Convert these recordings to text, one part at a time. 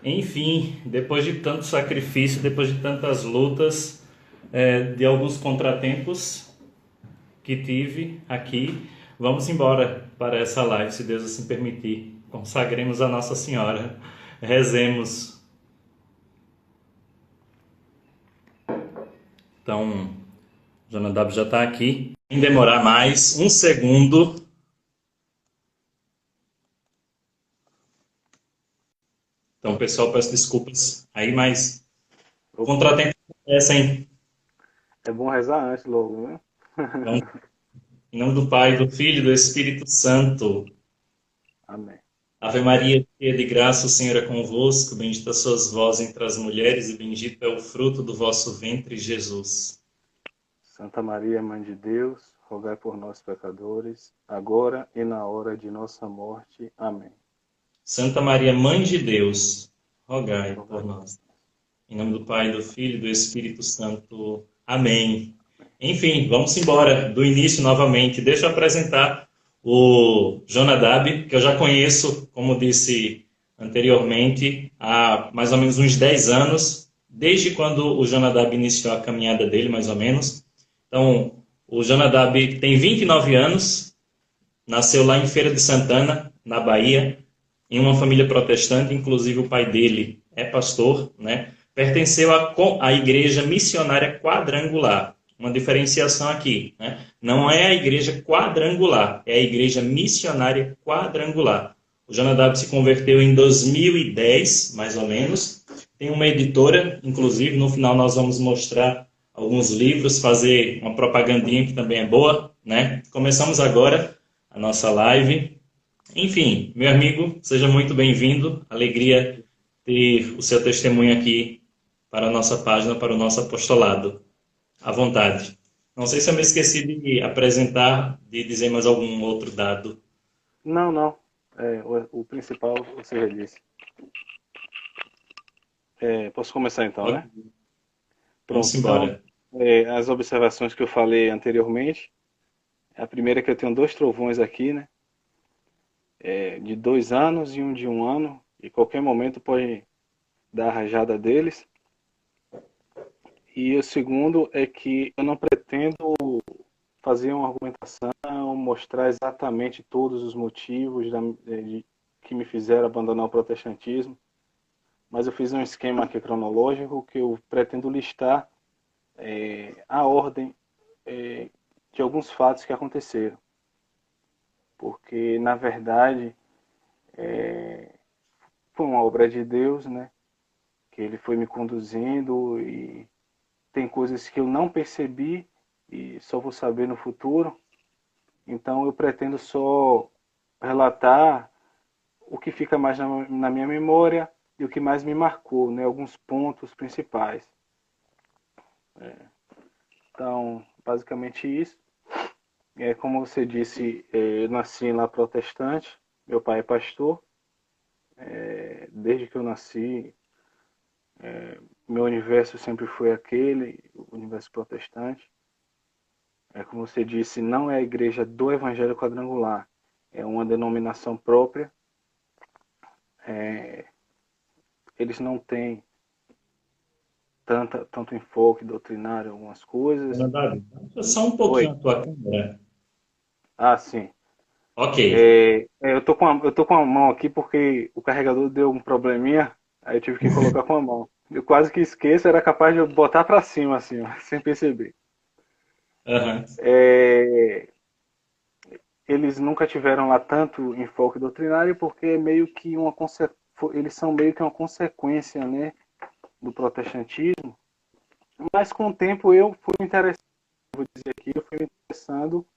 Enfim, depois de tanto sacrifício, depois de tantas lutas, de alguns contratempos que tive aqui, vamos embora para essa live, se Deus assim permitir. Consagremos a Nossa Senhora, rezemos. Então, Jonadab já está aqui. Sem demorar mais um segundo. Então, pessoal, peço desculpas aí, mas Opa, contratempo acontece, hein? é bom rezar antes logo, né? Então, em nome do Pai, do Filho e do Espírito Santo. Amém. Ave Maria, cheia de graça, o Senhor é convosco. Bendita sois vós entre as mulheres e bendito é o fruto do vosso ventre, Jesus. Santa Maria, Mãe de Deus, rogai por nós, pecadores, agora e na hora de nossa morte. Amém. Santa Maria, Mãe de Deus, rogai Rogai por por nós. Em nome do Pai, do Filho e do Espírito Santo. Amém. Enfim, vamos embora do início novamente. Deixa eu apresentar o Jonadab, que eu já conheço, como disse anteriormente, há mais ou menos uns 10 anos, desde quando o Jonadab iniciou a caminhada dele, mais ou menos. Então, o Jonadab tem 29 anos, nasceu lá em Feira de Santana, na Bahia, em uma família protestante, inclusive o pai dele é pastor, né? Pertenceu à Igreja Missionária Quadrangular. Uma diferenciação aqui, né? Não é a Igreja Quadrangular, é a Igreja Missionária Quadrangular. O Jonadab se converteu em 2010, mais ou menos. Tem uma editora, inclusive, no final nós vamos mostrar alguns livros, fazer uma propagandinha que também é boa, né? Começamos agora a nossa live. Enfim, meu amigo, seja muito bem-vindo. Alegria ter o seu testemunho aqui para a nossa página, para o nosso apostolado. À vontade. Não sei se eu me esqueci de apresentar, de dizer mais algum outro dado. Não, não. O principal você já disse. Posso começar então, Ok, né? vamos Pronto. Então, embora. as observações que eu falei anteriormente. A primeira é que eu tenho dois trovões aqui, né? De 2 anos e um de 1 ano. E qualquer momento pode dar a rajada deles. E o segundo é que eu não pretendo fazer uma argumentação, mostrar exatamente todos os motivos que me fizeram abandonar o protestantismo, mas eu fiz um esquema aqui cronológico que eu pretendo listar a ordem de alguns fatos que aconteceram, porque na verdade foi uma obra de Deus, né? Que Ele foi me conduzindo e tem coisas que eu não percebi e só vou saber no futuro. Então eu pretendo só relatar o que fica mais na minha memória e o que mais me marcou, né? Alguns pontos principais. Então, basicamente isso. Como você disse, eu nasci lá protestante, meu pai é pastor. Desde que eu nasci, meu universo sempre foi aquele, o universo protestante. Como você disse, não é a igreja do Evangelho Quadrangular, é uma denominação própria. Eles não têm tanto enfoque doutrinário em algumas coisas. Jonadab, abaixa só um Oi. pouquinho a tua câmera. Ah, sim. Ok. Eu tô com a mão aqui porque o carregador deu um probleminha, aí eu tive que colocar com a mão. Eu quase que esqueço, era capaz de eu botar para cima, assim, ó, sem perceber. Aham. É, eles nunca tiveram lá tanto enfoque doutrinário porque é meio que eles são meio que uma consequência, né, do protestantismo. Mas com o tempo eu fui me interessando, vou dizer aqui, eu fui me interessando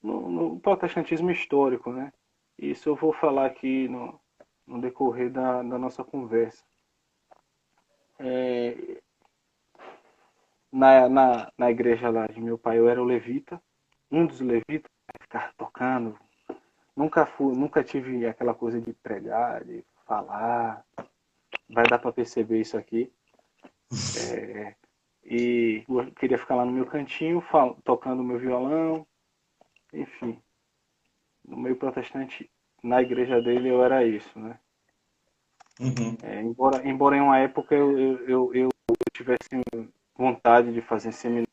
no protestantismo histórico, né? Isso eu vou falar aqui no decorrer da nossa conversa. É, na igreja lá de meu pai, eu era o levita, um dos levitas, ficar tocando. Nunca tive aquela coisa de pregar, de falar. Vai dar para perceber isso aqui. E eu queria ficar lá no meu cantinho, tocando meu violão, enfim. No meio protestante, na igreja dele, eu era isso, né? Uhum. Embora em uma época eu tivesse vontade de fazer seminário,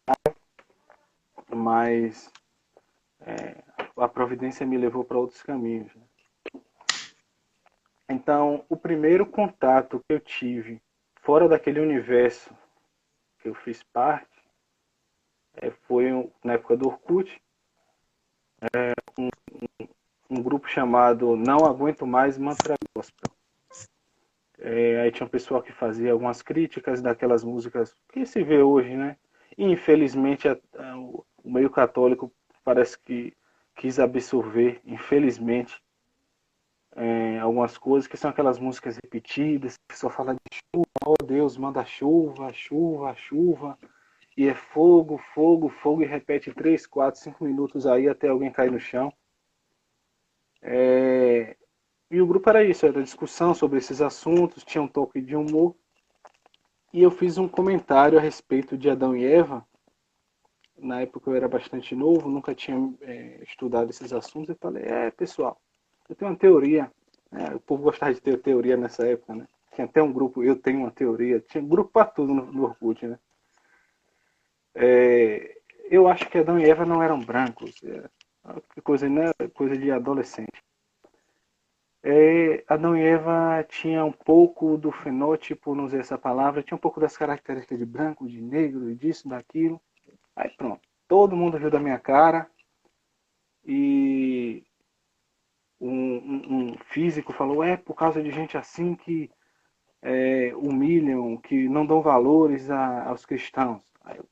mas a providência me levou para outros caminhos, né? Então, o primeiro contato que eu tive fora daquele universo que eu fiz parte foi na época do Orkut, um grupo chamado Não Aguento Mais Mantra Gospel. Aí tinha um pessoal que fazia algumas críticas daquelas músicas que se vê hoje, né? E infelizmente o meio católico parece que quis absorver, infelizmente, algumas coisas que são aquelas músicas repetidas, que só fala de chuva, oh Deus, manda chuva, chuva, chuva, e é fogo, fogo, fogo, e repete 3, 4, 5 minutos aí até alguém cair no chão. E o grupo era isso, era discussão sobre esses assuntos, tinha um toque de humor, e eu fiz um comentário a respeito de Adão e Eva. Na época eu era bastante novo, nunca tinha estudado esses assuntos, e falei, pessoal, eu tenho uma teoria. O povo gostava de ter teoria nessa época, né? Tinha até um grupo, eu tenho uma teoria, tinha grupo para tudo no Orkut, né? Eu acho que Adão e Eva não eram brancos, coisa, né? Coisa de adolescente. Adão e Eva tinha um pouco do fenótipo, não usei essa palavra, tinha um pouco das características de branco, de negro, disso, daquilo. Aí pronto, todo mundo riu da minha cara e um físico falou, por causa de gente assim que humilham, que não dão valores aos cristãos. Aí eu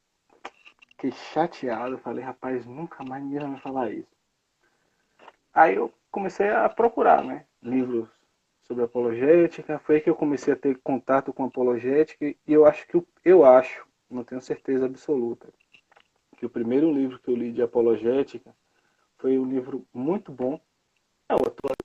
fiquei chateado, falei, rapaz, nunca mais ninguém vai me falar isso. Aí eu comecei a procurar, né, livros sobre apologética, foi aí que eu comecei a ter contato com apologética, e eu acho, não tenho certeza absoluta, que o primeiro livro que eu li de apologética foi um livro muito bom. O atual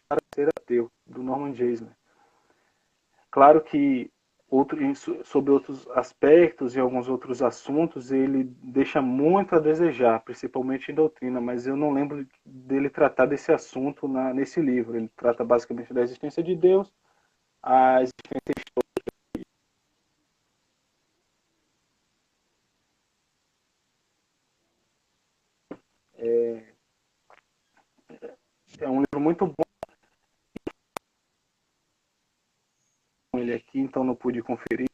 para ser ateu, do Norman Geisler. Claro que sobre outros aspectos e alguns outros assuntos ele deixa muito a desejar, principalmente em doutrina, mas eu não lembro dele tratar desse assunto nesse livro. Ele trata basicamente da existência de Deus, a existência é um livro muito bom. Ele aqui, então não pude conferir.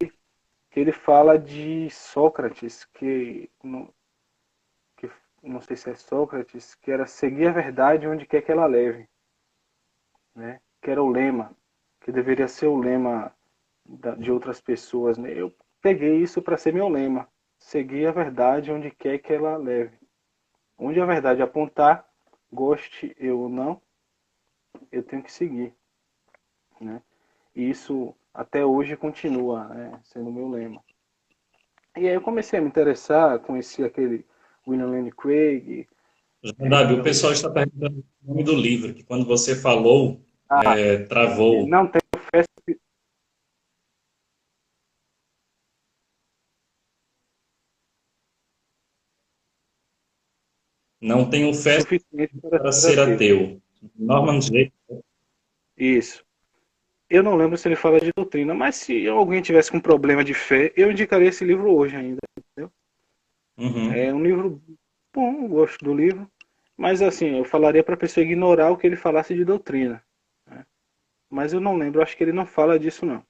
Que ele fala de Sócrates, que não sei se é Sócrates, que era seguir a verdade onde quer que ela leve, né? Que era o lema, que deveria ser o lema de outras pessoas, né? Eu peguei isso para ser meu lema, seguir a verdade onde quer que ela leve. Onde a verdade apontar, goste eu ou não, eu tenho que seguir, né? E isso até hoje continua, né, sendo meu lema. E aí eu comecei a me interessar, conheci aquele William Lane Craig. Davi, o pessoal está perguntando o nome do livro, que quando você falou, travou. Não tenho fé Não tenho fé suficiente para para ser ser ateu. ateu. Norman Jay. Isso. Eu não lembro se ele fala de doutrina, mas se alguém tivesse com problema de fé, eu indicaria esse livro hoje ainda. Entendeu? É Uhum, um livro bom, eu gosto do livro, mas assim, eu falaria para a pessoa ignorar o que ele falasse de doutrina, né? Mas eu não lembro, acho que ele não fala disso não.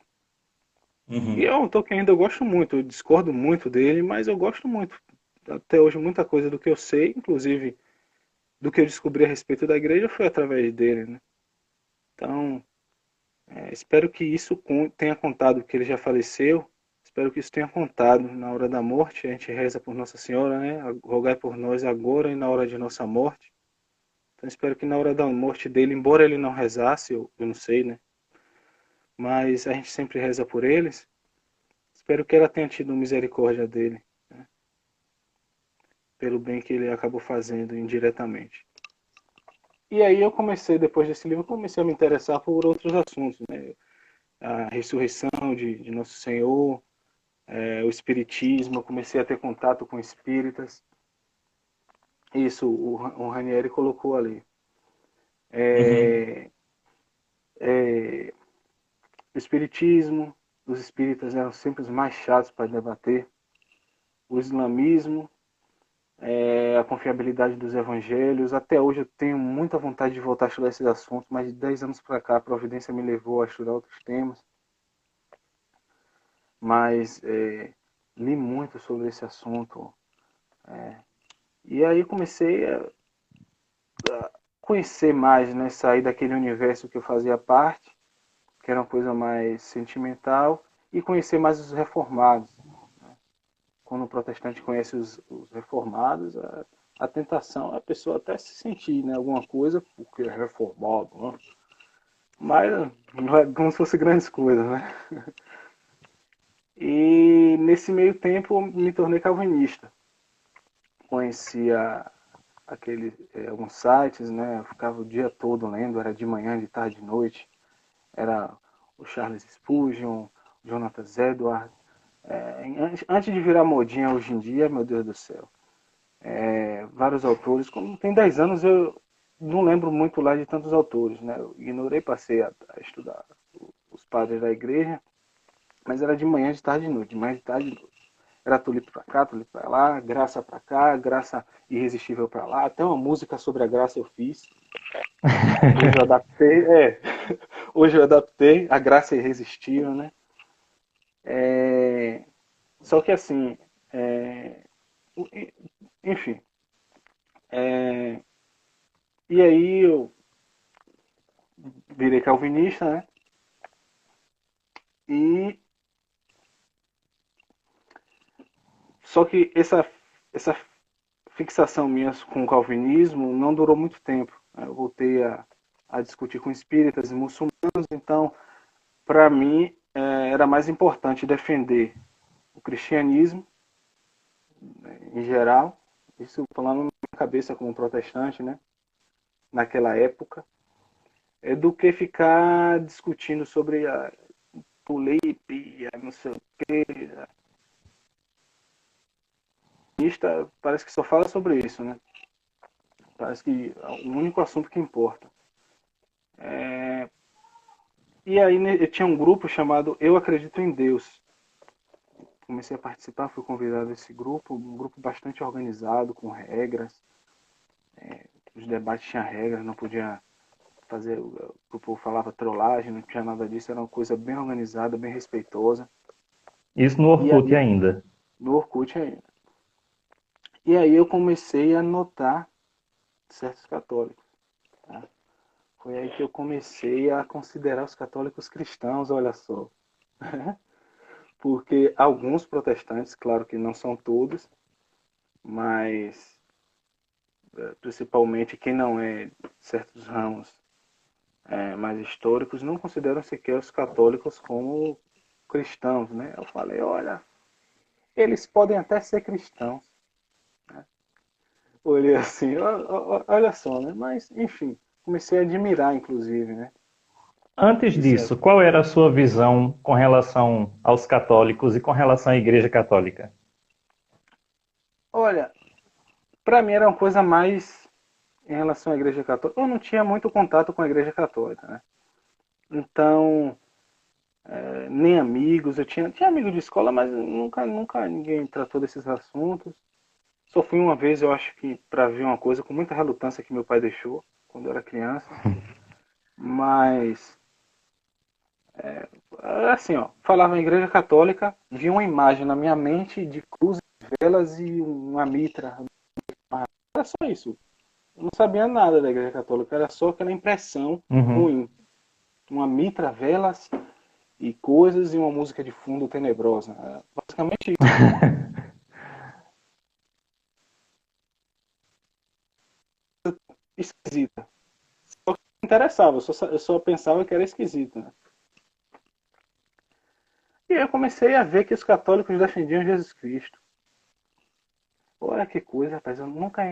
E uhum. é um autor que ainda eu gosto muito, eu discordo muito dele, mas eu gosto muito. Até hoje muita coisa do que eu sei, inclusive do que eu descobri a respeito da igreja foi através dele, né? Então, espero que isso tenha contado, que ele já faleceu. Espero que isso tenha contado na hora da morte. A gente reza por Nossa Senhora, né? Rogai por nós agora e na hora de nossa morte. Então espero que na hora da morte dele, embora ele não rezasse, eu não sei, né? Mas a gente sempre reza por eles. Espero que ela tenha tido misericórdia dele, né? Pelo bem que ele acabou fazendo indiretamente. E aí eu comecei, depois desse livro, comecei a me interessar por outros assuntos, né? A ressurreição de Nosso Senhor, o espiritismo, eu comecei a ter contato com espíritas. Isso, o Ranieri colocou ali. Uhum. O espiritismo, os espíritas eram sempre os mais chatos para debater. O islamismo, a confiabilidade dos evangelhos. Até hoje eu tenho muita vontade de voltar a estudar esses assuntos, mas de 10 anos para cá a providência me levou a estudar outros temas. Mas li muito sobre esse assunto. E aí comecei a conhecer mais, né? Sair daquele universo que eu fazia parte, que era uma coisa mais sentimental, e conhecer mais os reformados. Quando o protestante conhece os reformados, a tentação é a pessoa até se sentir, né, alguma coisa, porque é reformado, né? Mas não é como se fosse grandes coisas, né? E nesse meio tempo me tornei calvinista. Conhecia alguns sites, né? Eu ficava o dia todo lendo, era de manhã, de tarde, de noite. Era o Charles Spurgeon, Jonathan Edwards. Antes de virar modinha hoje em dia, meu Deus do céu. Vários autores. Como tem 10 anos, eu não lembro muito lá de tantos autores, né? Eu ignorei, passei a estudar os padres da igreja, mas era de manhã, de tarde, de noite, de manhã, de tarde, de noite. Era tulipe para cá, tulipe para lá, graça para cá, graça irresistível para lá. Até uma música sobre a graça eu fiz. Hoje eu adaptei, hoje eu adaptei a graça irresistível, né? Só que assim, é, enfim, e aí eu virei calvinista, né? E só que essa fixação minha com o calvinismo não durou muito tempo. Eu voltei a discutir com espíritas e muçulmanos, então para mim era mais importante defender o cristianismo em geral, isso falando na minha cabeça como protestante, né? Naquela época, do que ficar discutindo sobre a tulipe, não sei o quê. Parece que só fala sobre isso, né? Parece que é o único assunto que importa. E aí eu tinha um grupo chamado Eu Acredito em Deus. Comecei a participar, fui convidado a esse grupo, um grupo bastante organizado, com regras. Os debates tinham regras, não podia fazer, o povo falava trollagem, não tinha nada disso, era uma coisa bem organizada, bem respeitosa. Isso no E Orkut aí, ainda. no Orkut ainda. E aí eu comecei a notar certos católicos. Tá? Foi aí que eu comecei a considerar os católicos cristãos, olha só. Porque alguns protestantes, claro que não são todos, mas principalmente quem não é de certos ramos mais históricos, não consideram sequer os católicos como cristãos, né? Eu falei, olha, eles podem até ser cristãos. Olhei assim, olha só, né? Mas, enfim, comecei a admirar, inclusive, né? Antes Esse, disso, qual era a sua visão com relação aos católicos e com relação à Igreja Católica? olha, para mim era uma coisa mais em relação à Igreja Católica. Eu não tinha muito contato com a Igreja Católica, né? Então, nem amigos, tinha amigos de escola, mas nunca ninguém tratou desses assuntos. Só fui uma vez, eu acho que para ver uma coisa com muita relutância que meu pai deixou quando eu era criança, mas assim, ó, falava em igreja católica, vi uma imagem na minha mente de cruzes, velas e uma mitra. Era só isso. Eu não sabia nada da igreja católica, era só aquela impressão Uhum. ruim. Uma mitra, velas e coisas e uma música de fundo tenebrosa. Basicamente esquisita. Só que não interessava, eu só pensava que era esquisita. Né? E aí eu comecei a ver que os católicos defendiam Jesus Cristo. Olha que coisa, rapaz, eu nunca.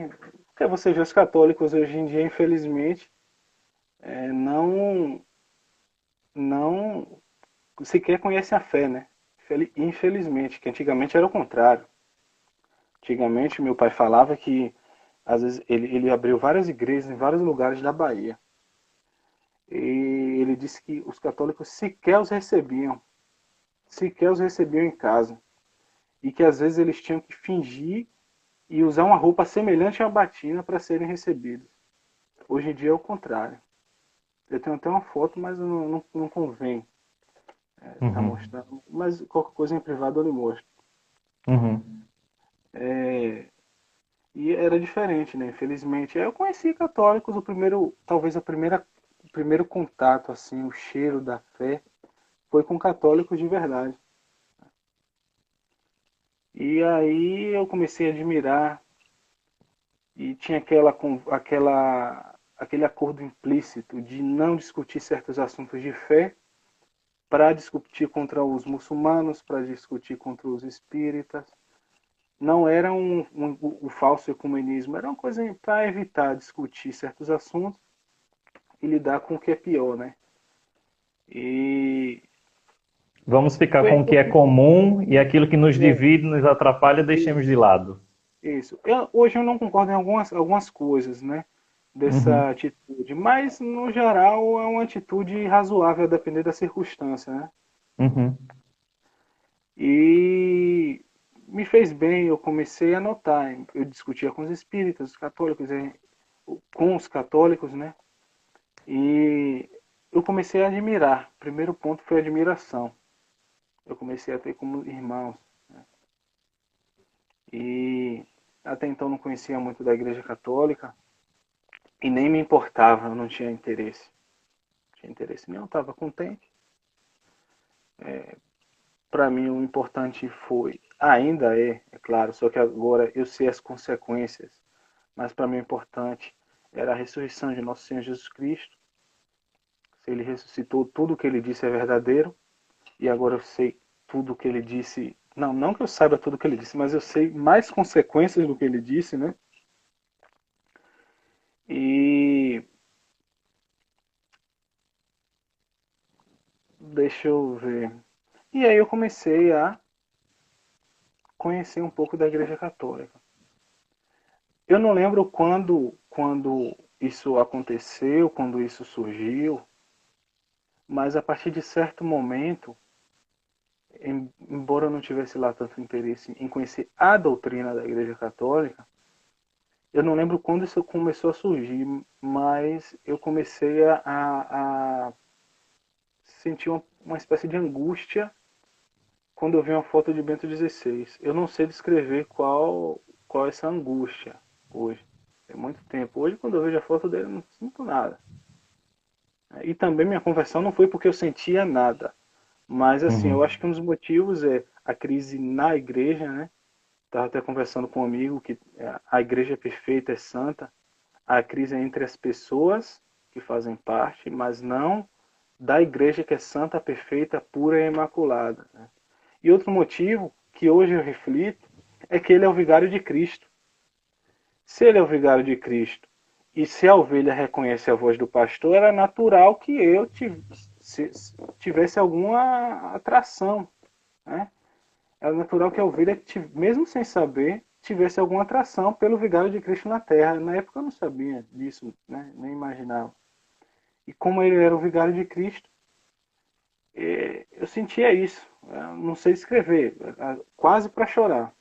Porque você vê os católicos hoje em dia, infelizmente, não sequer conhecem a fé, né? Infelizmente, que antigamente era o contrário. Antigamente, meu pai falava que, às vezes, ele abriu várias igrejas em vários lugares da Bahia. E ele disse que os católicos sequer os recebiam em casa. E que, às vezes, eles tinham que fingir e usar uma roupa semelhante à batina para serem recebidos. Hoje em dia é o contrário. Eu tenho até uma foto, mas não convém estar Uhum. mostrando. Mas qualquer coisa em privado eu lhe mostro. Uhum. E era diferente, né? Infelizmente. Eu conheci católicos, talvez o primeiro contato, assim, o cheiro da fé, foi com católicos de verdade. E aí eu comecei a admirar e tinha aquele acordo implícito de não discutir certos assuntos de fé para discutir contra os muçulmanos, para discutir contra os espíritas. Não era o falso ecumenismo, era uma coisa para evitar discutir certos assuntos e lidar com o que é pior, né? E Vamos ficar foi aí com o que que é comum e aquilo que nos é, divide, nos atrapalha, deixemos de lado. isso. Hoje eu não concordo em algumas coisas, né? Uhum. Dessa atitude, mas no geral é uma atitude razoável a depender da circunstância, né? Uhum. E me fez bem, eu comecei a notar, eu discutia com os espíritas, os católicos, com os católicos, né? E eu comecei a admirar. O primeiro ponto foi a admiração. Eu comecei a ter como irmãos. E até então não conhecia muito da Igreja Católica e nem me importava, eu não tinha interesse. Não tinha interesse nenhum, estava contente. Para mim o importante foi, ainda é claro, só que agora eu sei as consequências, mas para mim o importante era a ressurreição de nosso Senhor Jesus Cristo. Se ele ressuscitou, tudo o que ele disse é verdadeiro, e agora eu sei tudo o que ele disse. Não que eu saiba tudo o que ele disse, mas eu sei mais consequências do que ele disse, né? E deixa eu ver. E aí eu comecei a conhecer um pouco da Igreja Católica. Eu não lembro quando isso aconteceu, quando isso surgiu, mas a partir de certo momento, embora eu não tivesse lá tanto interesse em conhecer a doutrina da Igreja Católica, eu não lembro quando isso começou a surgir, mas eu comecei a sentir uma espécie de angústia quando eu vi uma foto de Bento XVI. Eu não sei descrever qual é essa angústia hoje. Tem muito tempo. Hoje, quando eu vejo a foto dele, eu não sinto nada. E também minha conversão não foi porque eu sentia nada. Mas, assim, eu Uhum. acho que um dos motivos é a crise na igreja, né? Estava até conversando com um amigo que a igreja é perfeita, é santa. A crise é entre as pessoas que fazem parte, mas não da igreja que é santa, perfeita, pura e imaculada, né? E outro motivo que hoje eu reflito é que ele é o vigário de Cristo. Se ele é o vigário de Cristo e se a ovelha reconhece a voz do pastor, era natural que eu tivesse alguma atração, né? Era natural que a ovelha, mesmo sem saber, tivesse alguma atração pelo vigário de Cristo na terra. Na época eu não sabia disso, né? Nem imaginava. E como ele era o vigário de Cristo, eu sentia isso. Eu não sei escrever, quase para chorar.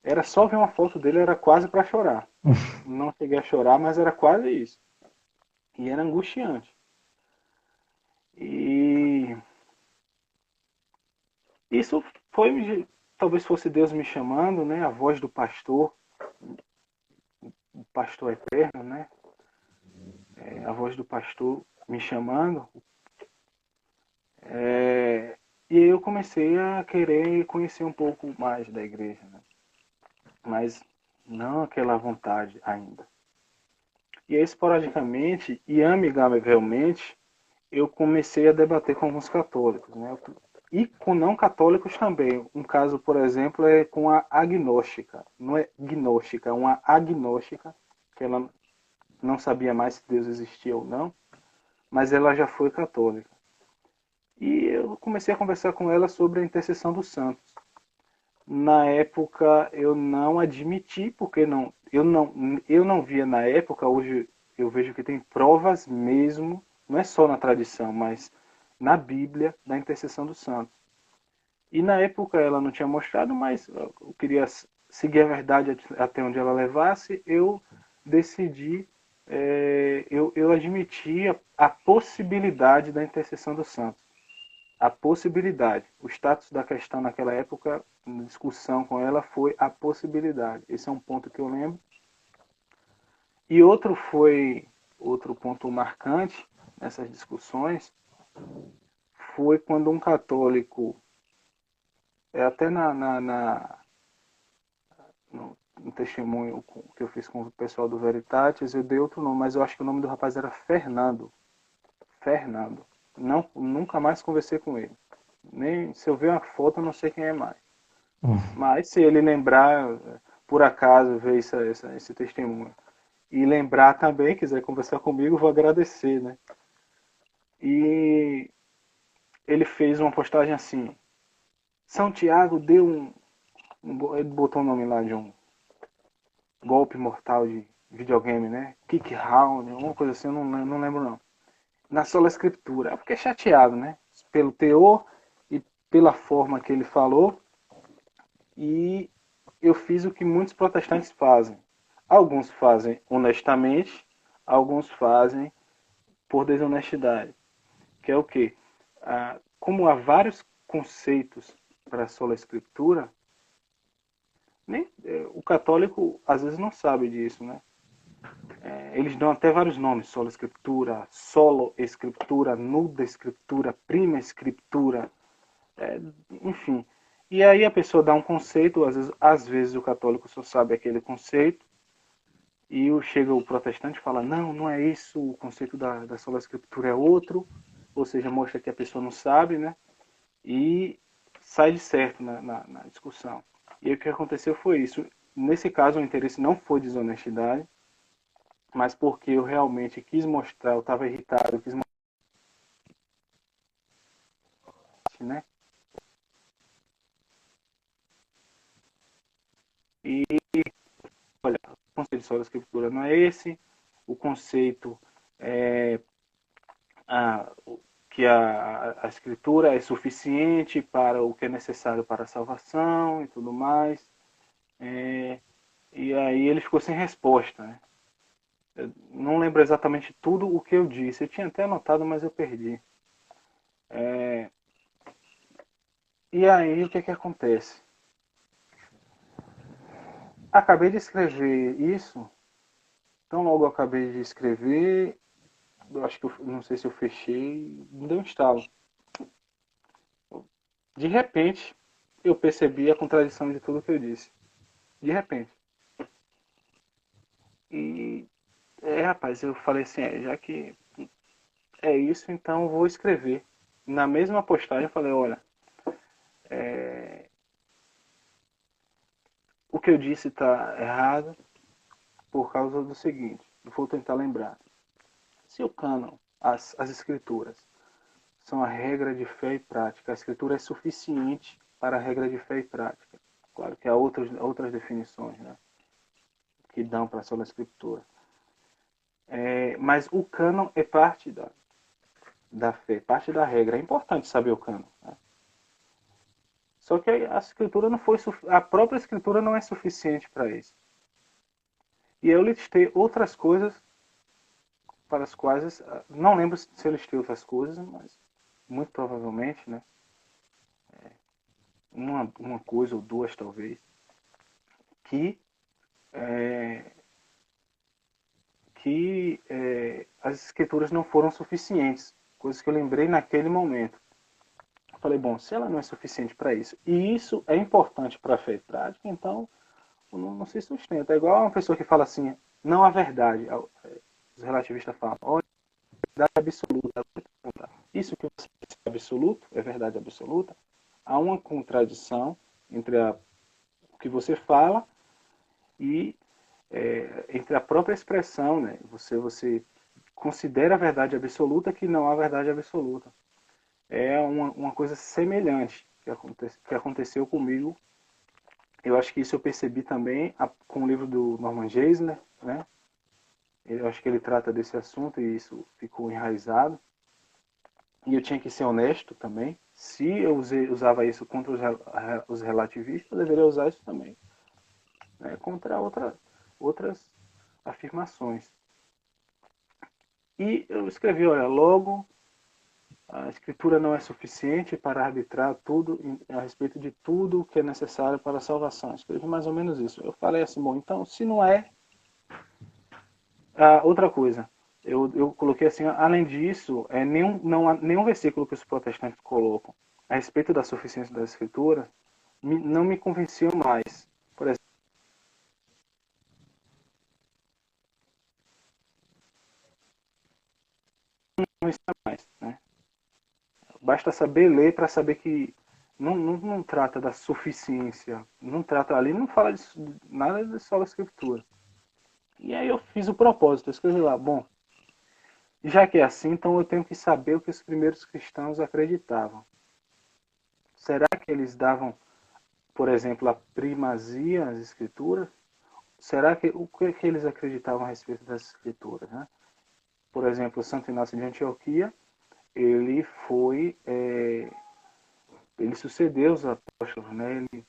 Era só ver uma foto dele, era quase para chorar. Não cheguei a chorar, mas era quase isso. E era angustiante. E isso foi, talvez fosse Deus me chamando, né? A voz do pastor, o pastor eterno, né? A voz do pastor me chamando. E aí eu comecei a querer conhecer um pouco mais da igreja, né? Mas não aquela vontade ainda. E aí, esporadicamente e amigavelmente, eu comecei a debater com alguns católicos, né? E com não católicos também. Um caso, por exemplo, é com a agnóstica. Não é gnóstica, é uma agnóstica, que ela não sabia mais se Deus existia ou não, mas ela já foi católica. E eu comecei a conversar com ela sobre a intercessão dos santos. Na época eu não admiti, porque eu não via na época, hoje eu vejo que tem provas mesmo, não é só na tradição, mas na Bíblia, da intercessão dos santos. E na época ela não tinha mostrado, mas eu queria seguir a verdade até onde ela levasse. Eu decidi, eu admiti a possibilidade da intercessão dos santos. A possibilidade. O status da questão naquela época, na discussão com ela, foi a possibilidade. Esse é um ponto que eu lembro. E outro ponto marcante nessas discussões, foi quando um católico, até no testemunho que eu fiz com o pessoal do Veritatis, eu dei outro nome, mas eu acho que o nome do rapaz era Fernando. Fernando. Não, nunca mais conversei com ele. Nem se eu ver uma foto, eu não sei quem é mais. Mas se ele lembrar, por acaso, ver esse testemunho, e lembrar também, quiser conversar comigo, vou agradecer, né? E ele fez uma postagem assim: São Tiago deu ele botou o nome lá de um golpe mortal de videogame, né? Kick Round, alguma coisa assim, eu não lembro não. Na sola escritura. Eu fiquei chateado, né? Pelo teor e pela forma que ele falou. E eu fiz o que muitos protestantes fazem. Alguns fazem honestamente, alguns fazem por desonestidade. Que é o quê? Como há vários conceitos para a sola escritura, o católico às vezes não sabe disso, né? Eles dão até vários nomes: sola escritura, solo escritura, nuda escritura, prima escritura, enfim. E aí a pessoa dá um conceito, às vezes o católico só sabe aquele conceito, e chega o protestante e fala: não, não é isso, o conceito da sola escritura é outro, ou seja, mostra que a pessoa não sabe, né? E sai de certo na discussão. E aí o que aconteceu foi isso. Nesse caso, o interesse não foi desonestidade, mas porque eu realmente quis mostrar, eu estava irritado, eu quis mostrar, né? E, olha, o conceito de sola escritura não é esse, o conceito é a, que a escritura é suficiente para o que é necessário para a salvação e tudo mais. E aí ele ficou sem resposta, né? Eu não lembro exatamente tudo o que eu disse. Eu tinha até anotado, mas eu perdi. E aí o que acontece? Acabei de escrever isso. Então logo eu acabei de escrever, eu acho que não sei se eu fechei, me deu um estalo. De repente, eu percebi a contradição de tudo que eu disse. De repente. E, rapaz, eu falei assim: já que é isso, então eu vou escrever. Na mesma postagem eu falei: olha, o que eu disse está errado por causa do seguinte. Eu vou tentar lembrar. Se o cânon, as escrituras, são a regra de fé e prática, a escritura é suficiente para a regra de fé e prática. Claro que há outras definições, né, que dão para a sola escritura. Mas o cânon é parte da fé, parte da regra. É importante saber o cânon, né? Só que a escritura não foi a própria escritura não é suficiente para isso. E eu listei outras coisas para as quais não lembro se eu listei outras coisas, mas muito provavelmente, né? Uma coisa ou duas talvez, que é, as escrituras não foram suficientes, coisas que eu lembrei naquele momento. Eu falei: bom, se ela não é suficiente para isso, e isso é importante para a fé e prática, então não se sustenta. É igual uma pessoa que fala assim: não há verdade. Os relativistas falam: olha, verdade absoluta. Isso que você diz é absoluto, é verdade absoluta. Há uma contradição entre o que você fala e entre a própria expressão, né? Você considera a verdade absoluta que não há verdade absoluta. é uma coisa semelhante que aconteceu comigo. Eu acho que isso eu percebi também com o livro do Norman Geisler, né? Eu acho que ele trata desse assunto e isso ficou enraizado. E eu tinha que ser honesto também. Se eu usava isso contra os relativistas, eu deveria usar isso também, né? Contra outras afirmações. E eu escrevi, olha, logo a escritura não é suficiente para arbitrar tudo a respeito de tudo o que é necessário para a salvação. Eu escrevi mais ou menos isso. Eu falei assim, bom, então se não é, outra coisa, eu coloquei assim, além disso, não há nenhum versículo que os protestantes colocam a respeito da suficiência da Escritura não me convenciam mais. Por exemplo, não está mais, né? Basta saber ler para saber que não trata da suficiência, não trata ali, não fala de nada de só da Escritura. E aí eu fiz o propósito, eu escrevi lá, bom, já que é assim, então eu tenho que saber o que os primeiros cristãos acreditavam. Será que eles davam, por exemplo, a primazia às escrituras? Será que o que eles acreditavam a respeito das escrituras, né? Por exemplo, Santo Inácio de Antioquia, ele foi, ele sucedeu os apóstolos, né? Ele,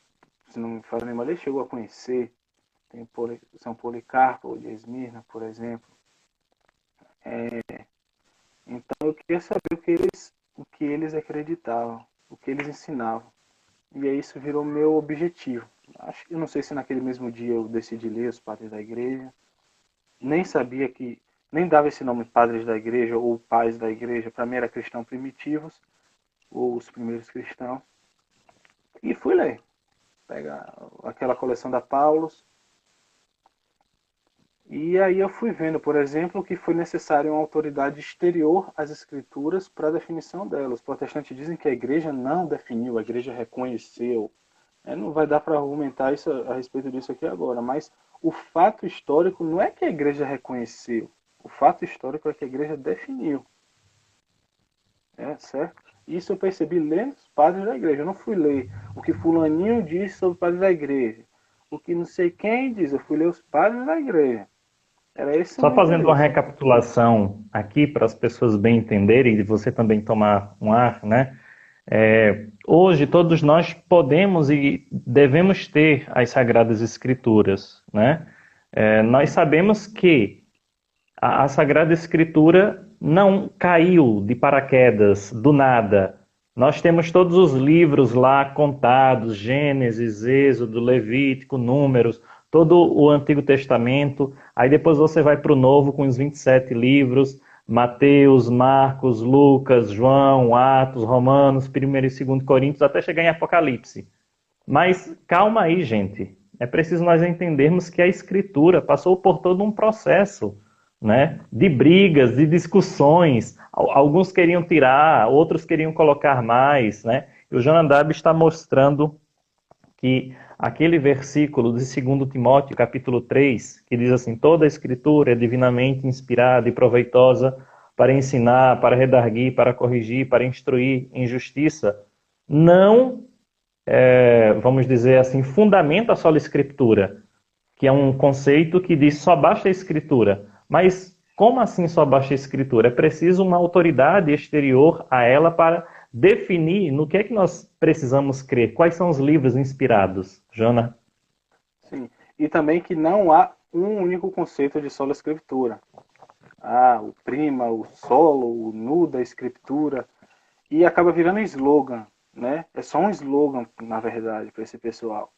se não me falha a memória, ele chegou a conhecer, tem São Policarpo de Esmirna, por exemplo. Então eu queria saber o que eles acreditavam, o que eles ensinavam. E aí isso virou meu objetivo. Eu não sei se naquele mesmo dia eu decidi ler os Padres da Igreja. Nem sabia que, nem dava esse nome Padres da Igreja ou Pais da Igreja. Para mim era cristão primitivos, ou os primeiros cristãos. E fui ler. Pegar aquela coleção da Paulus. E aí eu fui vendo, por exemplo, que foi necessário uma autoridade exterior às escrituras para a definição delas. Os protestantes dizem que a igreja não definiu, a igreja reconheceu. Não vai dar para argumentar isso a respeito disso aqui agora, mas o fato histórico não é que a igreja reconheceu. O fato histórico é que a igreja definiu. Certo? Isso eu percebi lendo os padres da igreja. Eu não fui ler o que fulaninho disse sobre os padres da igreja. O que não sei quem diz. Eu fui ler os padres da igreja. Era esse o Só meu fazendo uma interesse. recapitulação aqui para as pessoas bem entenderem e você também tomar um ar, né? Hoje todos nós podemos e devemos ter as Sagradas Escrituras, né? Nós sabemos que a Sagrada Escritura não caiu de paraquedas, do nada. Nós temos todos os livros lá contados, Gênesis, Êxodo, Levítico, Números, todo o Antigo Testamento. Aí depois você vai para o Novo com os 27 livros, Mateus, Marcos, Lucas, João, Atos, Romanos, 1º e 2º Coríntios, até chegar em Apocalipse. Mas calma aí, gente. É preciso nós entendermos que a Escritura passou por todo um processo, né, de brigas, de discussões. Alguns queriam tirar, outros queriam colocar mais, né? E o Jonadab está mostrando que aquele versículo de 2 Timóteo, capítulo 3, que diz assim: toda a Escritura é divinamente inspirada e proveitosa para ensinar, para redarguir, para corrigir, para instruir em justiça, não vamos dizer assim, fundamenta a sola escritura, que é um conceito que diz só basta a escritura. Mas como assim só basta a escritura? É preciso uma autoridade exterior a ela para definir no que é que nós precisamos crer. Quais são os livros inspirados, Jona? Sim. E também que não há um único conceito de sola escritura. O prima, o solo, o nu da escritura. E acaba virando slogan, né? É só um slogan, na verdade, para esse pessoal.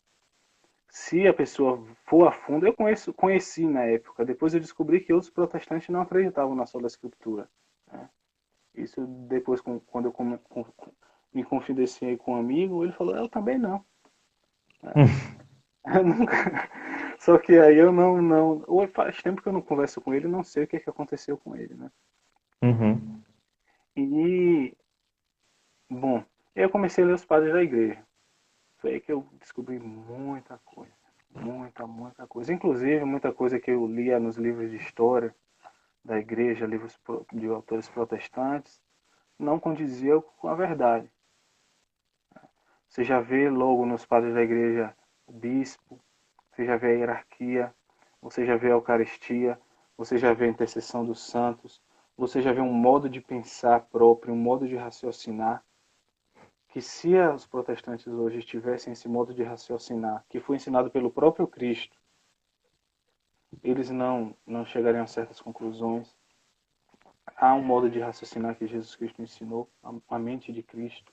Se a pessoa for a fundo, conheci na época, depois eu descobri que outros protestantes não acreditavam na sola escritura. Né? Isso depois, quando eu me confidenciei com um amigo, ele falou, eu também não. Eu nunca... Só que aí eu não... Ou faz tempo que eu não converso com ele, não sei o que aconteceu com ele, né? Uhum. E, bom, eu comecei a ler os padres da igreja. Foi aí que eu descobri muita coisa. Muita coisa. Inclusive, muita coisa que eu lia nos livros de história da igreja, livros de autores protestantes. não condizia com a verdade. Você já vê logo nos padres da igreja o bispo, você já vê a hierarquia, você já vê a Eucaristia, você já vê a intercessão dos santos, você já vê um modo de pensar próprio, um modo de raciocinar, que se os protestantes hoje tivessem esse modo de raciocinar, que foi ensinado pelo próprio Cristo, eles não chegariam a certas conclusões. Há um modo de raciocinar que Jesus Cristo ensinou, a mente de Cristo.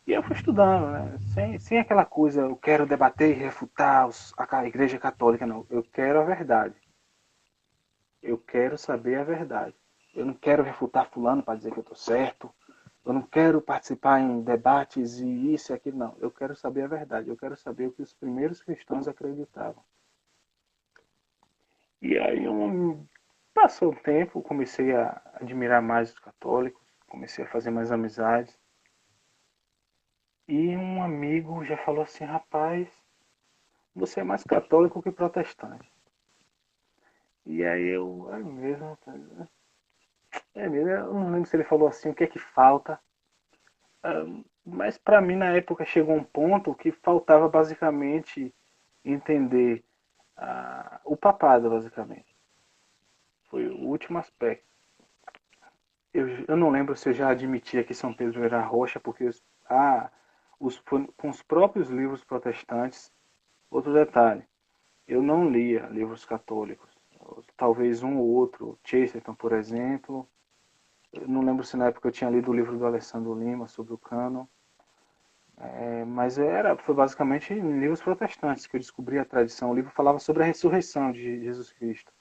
E eu fui estudando, né? Sem aquela coisa, eu quero debater e refutar a Igreja Católica, não. Eu quero a verdade. Eu quero saber a verdade. Eu não quero refutar fulano para dizer que eu estou certo. Eu não quero participar em debates e isso e aquilo, não. Eu quero saber a verdade. Eu quero saber o que os primeiros cristãos acreditavam. E aí, passou o tempo, comecei a admirar mais os católicos, comecei a fazer mais amizades. E um amigo já falou assim, rapaz, você é mais católico que protestante. E aí é mesmo, é mesmo, eu não lembro se ele falou assim, o que é que falta. Mas para mim na época chegou um ponto que faltava basicamente entender o papado, basicamente. Foi o último aspecto. Eu não lembro se eu já admitia que São Pedro era rocha, porque com os próprios livros protestantes, outro detalhe, eu não lia livros católicos. Talvez um ou outro, Chesterton, por exemplo. Eu não lembro se na época eu tinha lido o livro do Alessandro Lima sobre o cânon. Mas foi basicamente em livros protestantes que eu descobri a tradição. O livro falava sobre a ressurreição de Jesus Cristo.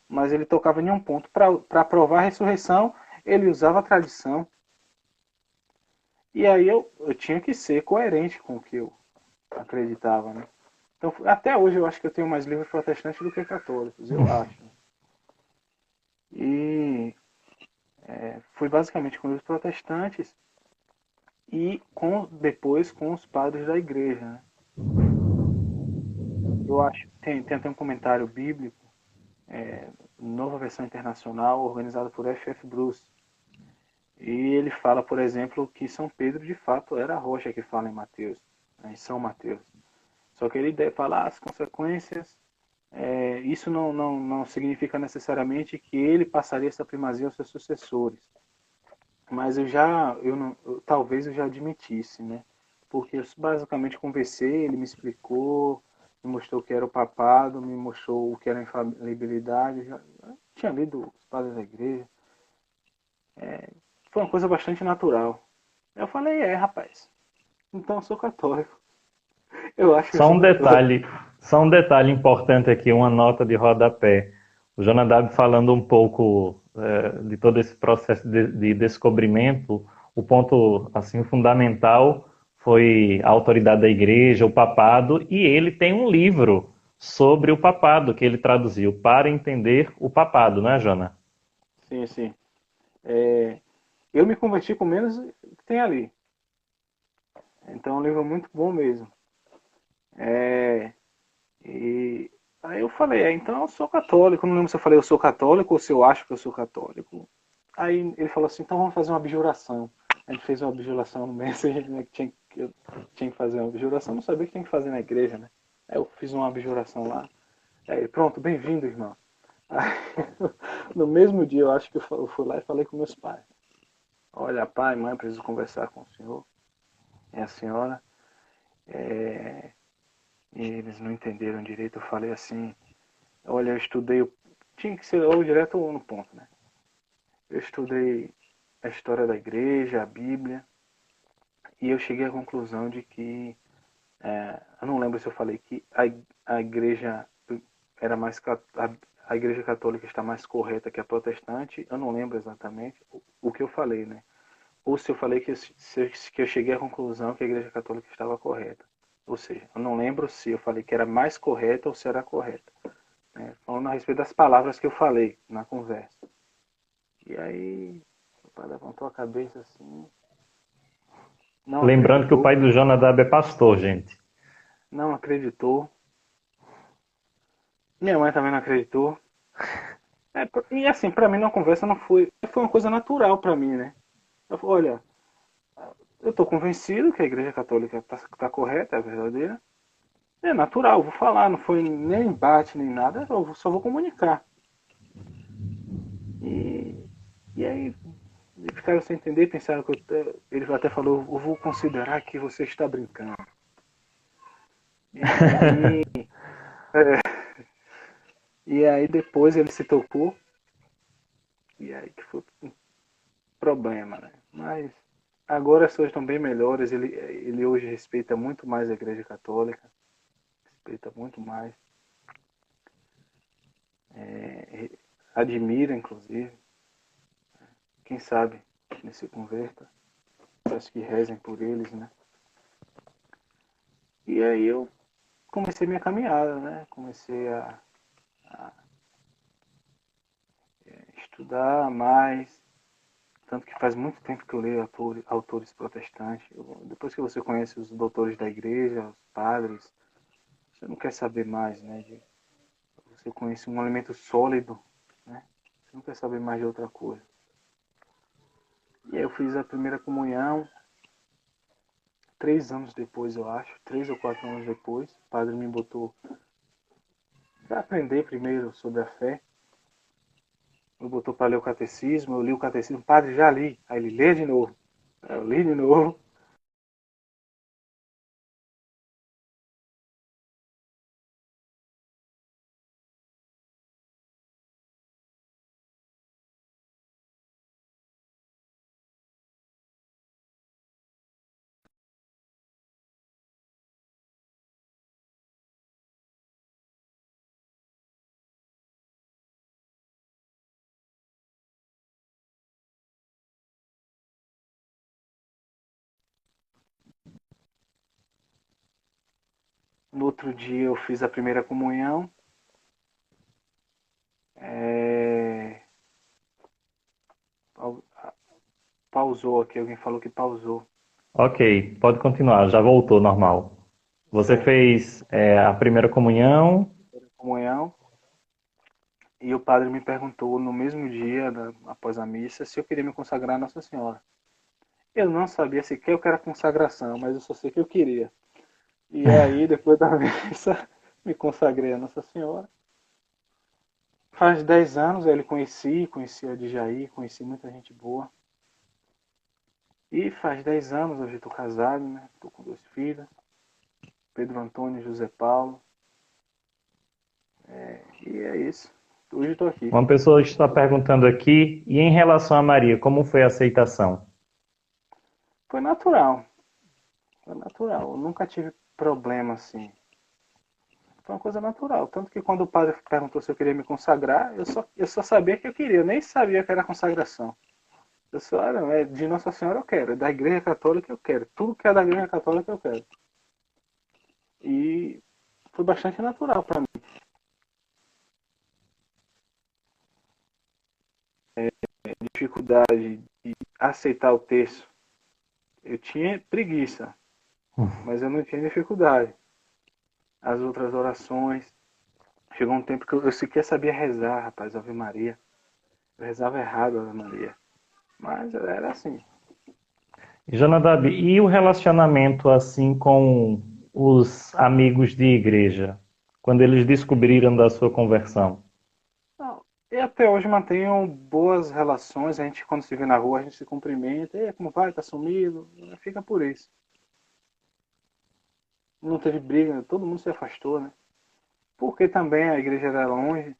Mas ele tocava em um ponto. Para provar a ressurreição, ele usava a tradição. E aí eu tinha que ser coerente com o que eu acreditava, né? Então, até hoje eu acho que eu tenho mais livros protestantes do que católicos, eu acho. E foi basicamente com livros protestantes e depois com os padres da igreja, né? Eu acho, tem até um comentário bíblico, Nova Versão Internacional, organizado por F.F. Bruce. E ele fala, por exemplo, que São Pedro de fato era a rocha que fala em Mateus, né, em São Mateus. Só que ele fala as consequências. Isso não significa necessariamente que ele passaria essa primazia aos seus sucessores. Mas talvez eu já admitisse, né? Porque eu basicamente conversei, ele me explicou, me mostrou o que era o papado, me mostrou o que era a infalibilidade. Eu tinha lido os padres da igreja. Foi uma coisa bastante natural. Eu falei, rapaz, então eu sou católico. Eu acho que eu Só sou um católico. detalhe, só um detalhe importante aqui, uma nota de rodapé. O Jonadab falando um pouco de todo esse processo de descobrimento, o ponto assim fundamental foi a autoridade da igreja, o papado, e ele tem um livro sobre o papado que ele traduziu para entender o papado, não é, Jona? Sim, sim. Eu me converti com menos que tem ali. Então é um livro muito bom mesmo. E aí eu falei, então eu sou católico. Não lembro se eu falei eu sou católico ou se eu acho que eu sou católico. Aí ele falou assim, então vamos fazer uma abjuração. A gente fez uma abjuração no Messenger, né, que eu tinha que fazer uma abjuração. Eu não sabia que tinha que fazer na igreja, né? Aí eu fiz uma abjuração lá. Aí, pronto, bem-vindo, irmão. Aí, no mesmo dia, eu acho que eu fui lá e falei com meus pais. Olha, pai, mãe, preciso conversar com o senhor e a senhora. E eles não entenderam direito. Eu falei assim, olha, eu estudei... Tinha que ser logo direto no ponto, né? Eu estudei a história da igreja, a Bíblia, e eu cheguei à conclusão de que... eu não lembro se eu falei que a igreja era mais... A igreja católica está mais correta que a protestante. Eu não lembro exatamente o que eu falei, né? Ou se eu falei que eu cheguei à conclusão que a igreja católica estava correta. Ou seja, eu não lembro se eu falei que era mais correta ou se era correta. Né? Falando a respeito das palavras que eu falei na conversa. E aí, o pai levantou a cabeça assim, não Lembrando que o acreditou, pai do Jonadab é pastor, gente. não acreditou. Minha mãe também não acreditou. E assim, para mim na conversa não foi uma coisa natural para mim, né? Eu falei, olha, eu estou convencido que a Igreja Católica está correta, é verdadeira. É natural, vou falar, não foi nem embate nem nada, eu só vou comunicar. E, e aí ficaram sem entender, pensaram que ele até falou, eu vou considerar que você está brincando. E aí, e aí depois ele se tocou, e aí que foi um problema, né? Mas agora as coisas estão bem melhores, ele hoje respeita muito mais a Igreja Católica, respeita muito mais, admira inclusive, quem sabe ele se converta, acho que rezem por eles, né? E aí eu comecei minha caminhada, né? Comecei a estudar mais, tanto que faz muito tempo que eu leio autores protestantes. Depois que você conhece os doutores da igreja, os padres, você não quer saber mais, né? Você conhece um alimento sólido, né? Você não quer saber mais de outra coisa. E aí eu fiz a primeira comunhão, 3 anos depois, eu acho, 3 ou 4 anos depois, o padre me botou para aprender primeiro sobre a fé. Me botou para ler o catecismo, eu li o catecismo, padre, já li. Aí ele lê de novo. Eu li de novo. No outro dia eu fiz a primeira comunhão. É... Pausou aqui, alguém falou que pausou. Ok, pode continuar, já voltou normal. Você Certo. fez a primeira comunhão. Comunhão. E o padre me perguntou no mesmo dia, após a missa, se eu queria me consagrar a Nossa Senhora. Eu não sabia sequer o que era consagração, mas eu só sei que eu queria. E aí, depois da missa, me consagrei a Nossa Senhora. Faz 10 anos ele conheci a Djaí, conheci muita gente boa. E faz 10 anos hoje estou casado, né? Estou com 2 filhos, Pedro Antônio e José Paulo. E é isso. Hoje estou aqui. Uma pessoa está perguntando aqui, e em relação a Maria, como foi a aceitação? Foi natural. Foi natural. Eu nunca tive problema assim. Foi uma coisa natural. Tanto que quando o padre perguntou se eu queria me consagrar, eu só sabia que eu queria. Eu nem sabia que era consagração. Eu só era, de Nossa Senhora eu quero, da Igreja Católica eu quero. Tudo que é da Igreja Católica eu quero. E foi bastante natural para mim. Dificuldade de aceitar o texto. Eu tinha preguiça, mas eu não tinha dificuldade. As outras orações. Chegou um tempo que eu sequer sabia rezar, rapaz, Ave Maria. Eu rezava errado, Ave Maria. Mas era assim. Jonadab, e o relacionamento assim com os amigos de igreja, quando eles descobriram da sua conversão? Não, e até hoje mantenho boas relações. A gente, quando se vê na rua, a gente se cumprimenta. E como vai? Tá sumido? Fica por isso. Não teve briga, todo mundo se afastou, né? Porque também a igreja era longe,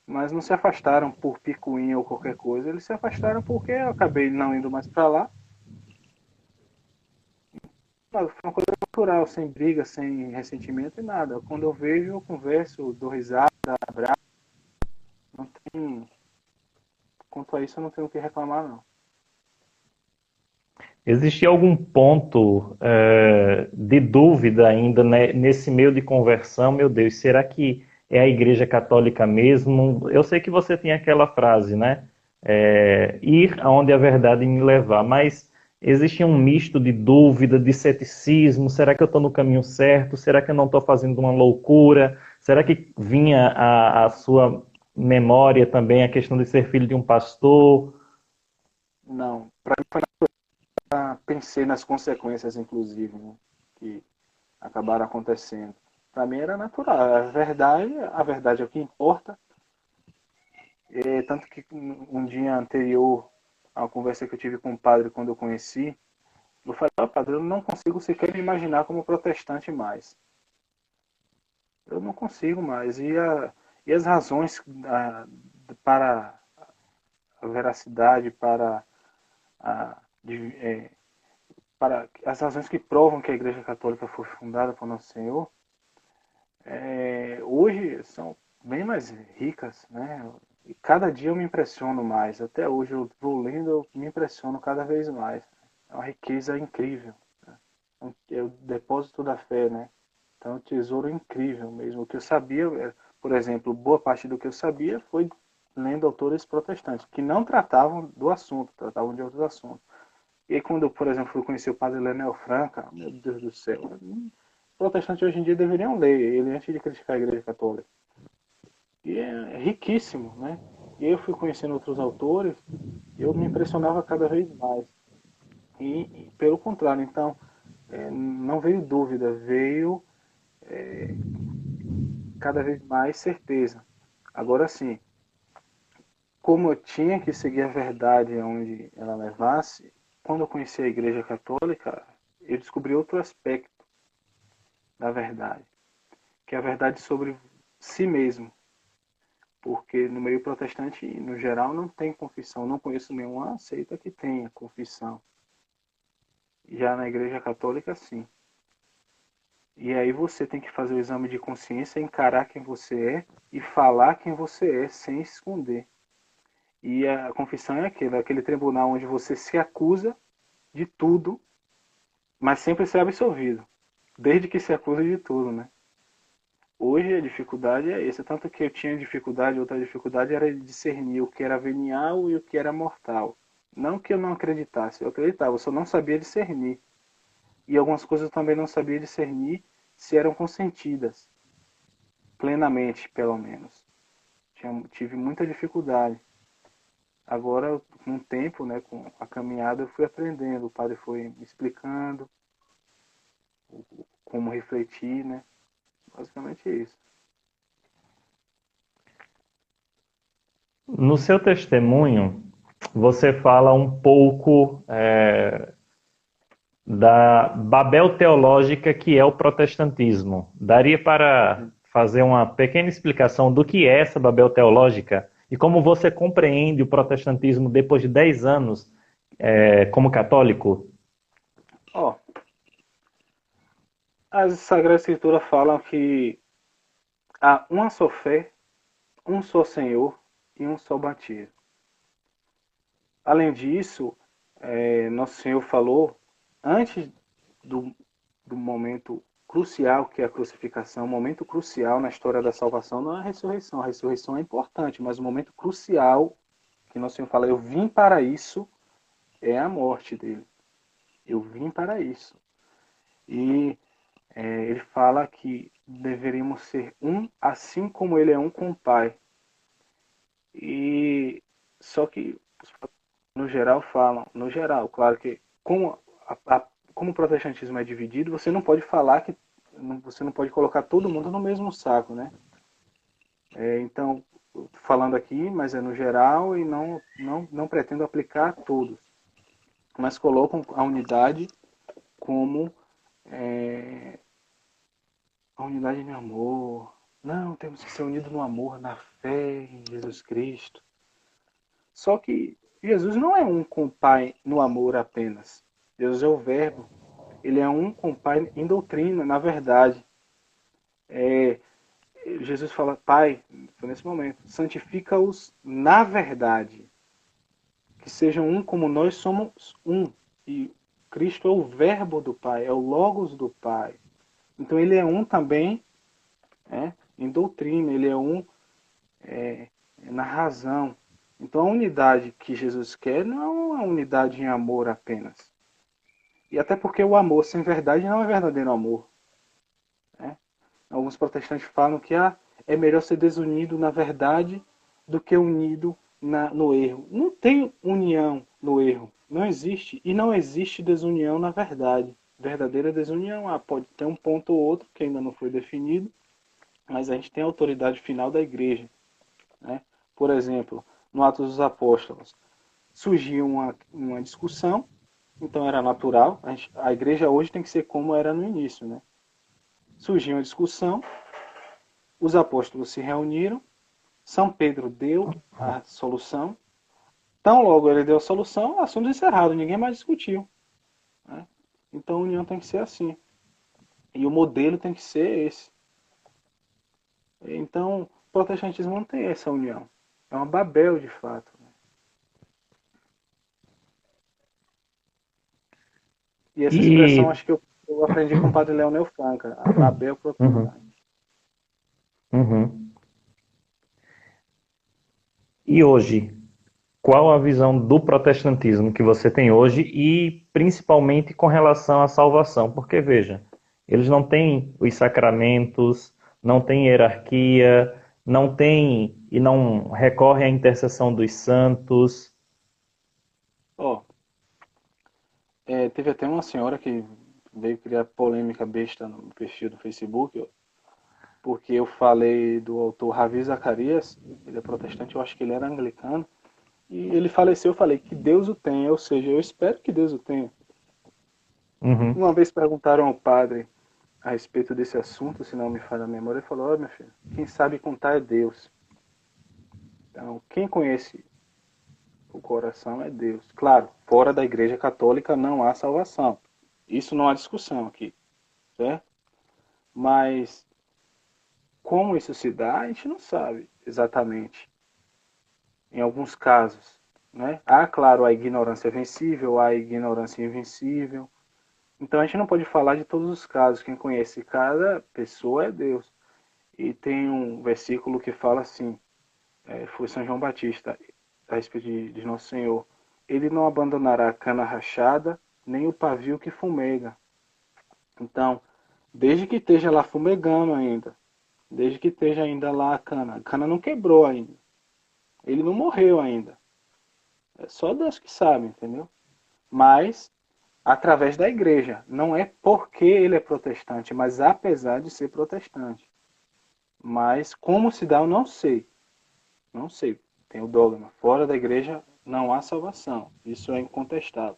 mas não se afastaram por picuinha ou qualquer coisa. Eles se afastaram porque eu acabei não indo mais para lá. Mas foi uma coisa natural, sem briga, sem ressentimento e nada. Quando eu vejo, eu converso, dou risada, abraço. Não tem... Quanto a isso, eu não tenho o que reclamar, não. Existia algum ponto de dúvida ainda, né, nesse meio de conversão? Meu Deus, será que é a Igreja Católica mesmo? Eu sei que você tem aquela frase, né? Ir aonde a verdade me levar, mas existia um misto de dúvida, de ceticismo. Será que eu estou no caminho certo? Será que eu não estou fazendo uma loucura? Será que vinha a sua memória também a questão de ser filho de um pastor? Não, para mim pensei nas consequências, inclusive, né, que acabaram acontecendo. Para mim era natural. A verdade é o que importa. Tanto que um dia anterior à conversa que eu tive com o padre quando eu conheci, eu falei, padre, eu não consigo sequer me imaginar como protestante mais. Eu não consigo mais. E as razões para a veracidade, a, é, para as razões que provam que a Igreja Católica foi fundada por Nosso Senhor, hoje são bem mais ricas, né? E cada dia eu me impressiono mais. Até hoje eu vou lendo, eu me impressiono cada vez mais. É uma riqueza incrível. Né? É o depósito da fé, né? Então é um tesouro incrível mesmo. O que eu sabia, por exemplo, boa parte do que eu sabia foi lendo autores protestantes, que não tratavam do assunto, tratavam de outros assuntos. E aí, quando eu, por exemplo, fui conhecer o padre Leonel Franca, meu Deus do céu, protestantes hoje em dia deveriam ler ele antes de criticar a Igreja Católica. E é riquíssimo, né? E aí eu fui conhecendo outros autores e eu me impressionava cada vez mais. E pelo contrário, então, não veio dúvida, veio cada vez mais certeza. Agora sim, como eu tinha que seguir a verdade onde ela levasse, quando eu conheci a Igreja Católica, eu descobri outro aspecto da verdade, que é a verdade sobre si mesmo. Porque no meio protestante, no geral, não tem confissão. Não conheço nenhuma seita que tenha confissão. Já na Igreja Católica, sim. E aí você tem que fazer o exame de consciência, encarar quem você é e falar quem você é, sem esconder. E a confissão é aquele tribunal onde você se acusa de tudo, mas sempre ser absolvido. Desde que se acusa de tudo, né? Hoje a dificuldade é essa. Tanto que eu tinha dificuldade, outra dificuldade era discernir o que era venial e o que era mortal. Não que eu não acreditasse, eu acreditava, eu só não sabia discernir. E algumas coisas eu também não sabia discernir se eram consentidas, plenamente, pelo menos. Tive muita dificuldade. Agora, com o tempo, né, com a caminhada, eu fui aprendendo. O padre foi me explicando como refletir, né? Basicamente isso. No seu testemunho, você fala um pouco da Babel teológica que é o protestantismo. Daria para fazer uma pequena explicação do que é essa Babel teológica e como você compreende o protestantismo depois de 10 anos como católico? Ó, as Sagradas Escrituras falam que há uma só fé, um só Senhor e um só batismo. Além disso, Nosso Senhor falou, antes do, do momento crucial que é a crucificação, um momento crucial na história da salvação não é a ressurreição é importante, mas o momento crucial que Nosso Senhor fala, eu vim para isso, é a morte dele. Eu vim para isso. E ele fala que deveríamos ser um, assim como ele é um com o Pai. E só que no geral falam, no geral, claro que como o protestantismo é dividido, você não pode falar que você não pode colocar todo mundo no mesmo saco, né? Então, falando aqui, mas é no geral e não pretendo aplicar a todos, mas colocam a unidade como a unidade de amor. Não, temos que ser unidos no amor, na fé em Jesus Cristo. Só que Jesus não é um com o Pai no amor apenas. Jesus é o Verbo. Ele é um com o Pai em doutrina, na verdade. Jesus fala, Pai, foi nesse momento, santifica-os na verdade. Que sejam um como nós somos um. E Cristo é o Verbo do Pai, é o Logos do Pai. Então ele é um também em doutrina, ele é um na razão. Então a unidade que Jesus quer não é uma unidade em amor apenas. E até porque o amor sem verdade não é verdadeiro amor. Né? Alguns protestantes falam que é melhor ser desunido na verdade do que unido no erro. Não tem união no erro. Não existe. E não existe desunião na verdade. Verdadeira desunião. Pode ter um ponto ou outro que ainda não foi definido, mas a gente tem a autoridade final da igreja, né? Por exemplo, no Atos dos Apóstolos, surgiu uma discussão, então era natural. A igreja hoje tem que ser como era no início, né? Surgiu uma discussão, os apóstolos se reuniram, São Pedro deu a solução. Tão logo ele deu a solução, assunto encerrado, ninguém mais discutiu, né? Então a união tem que ser assim. E o modelo tem que ser esse. Então, o protestantismo não tem essa união. É uma Babel, de fato. E essa expressão E acho que eu aprendi com o padre Leonel Franca, a Babel uhum, protestante. uhum. E hoje, qual a visão do protestantismo que você tem hoje e principalmente com relação à salvação? Porque veja, eles não têm os sacramentos, não têm hierarquia, não têm e não recorrem à intercessão dos santos. Ó, teve até uma senhora que veio criar polêmica besta no perfil do Facebook, ó, porque eu falei do autor Ravi Zacarias, ele é protestante, eu acho que ele era anglicano, e ele faleceu, eu falei que Deus o tenha, ou seja, eu espero que Deus o tenha. Uhum, Uma vez perguntaram ao padre a respeito desse assunto, se não me falha a memória, ele falou: "Ó, meu filho, quem sabe contar é Deus. Então, quem conhece o coração é Deus." Claro, fora da Igreja Católica não há salvação. Isso não há discussão aqui, certo? Mas como isso se dá, a gente não sabe exatamente. Em alguns casos, né? Há, claro, a ignorância vencível, há a ignorância invencível. Então a gente não pode falar de todos os casos. Quem conhece cada pessoa é Deus. E tem um versículo que fala assim, foi São João Batista, a respeito de Nosso Senhor. Ele não abandonará a cana rachada, nem o pavio que fumega. Então, desde que esteja lá fumegando ainda, desde que esteja ainda lá a cana não quebrou ainda, ele não morreu ainda. É só Deus que sabe, entendeu? Mas, através da igreja. Não é porque ele é protestante, mas apesar de ser protestante. Mas como se dá, eu não sei. Não sei. Tem o dogma. Fora da igreja não há salvação. Isso é incontestável.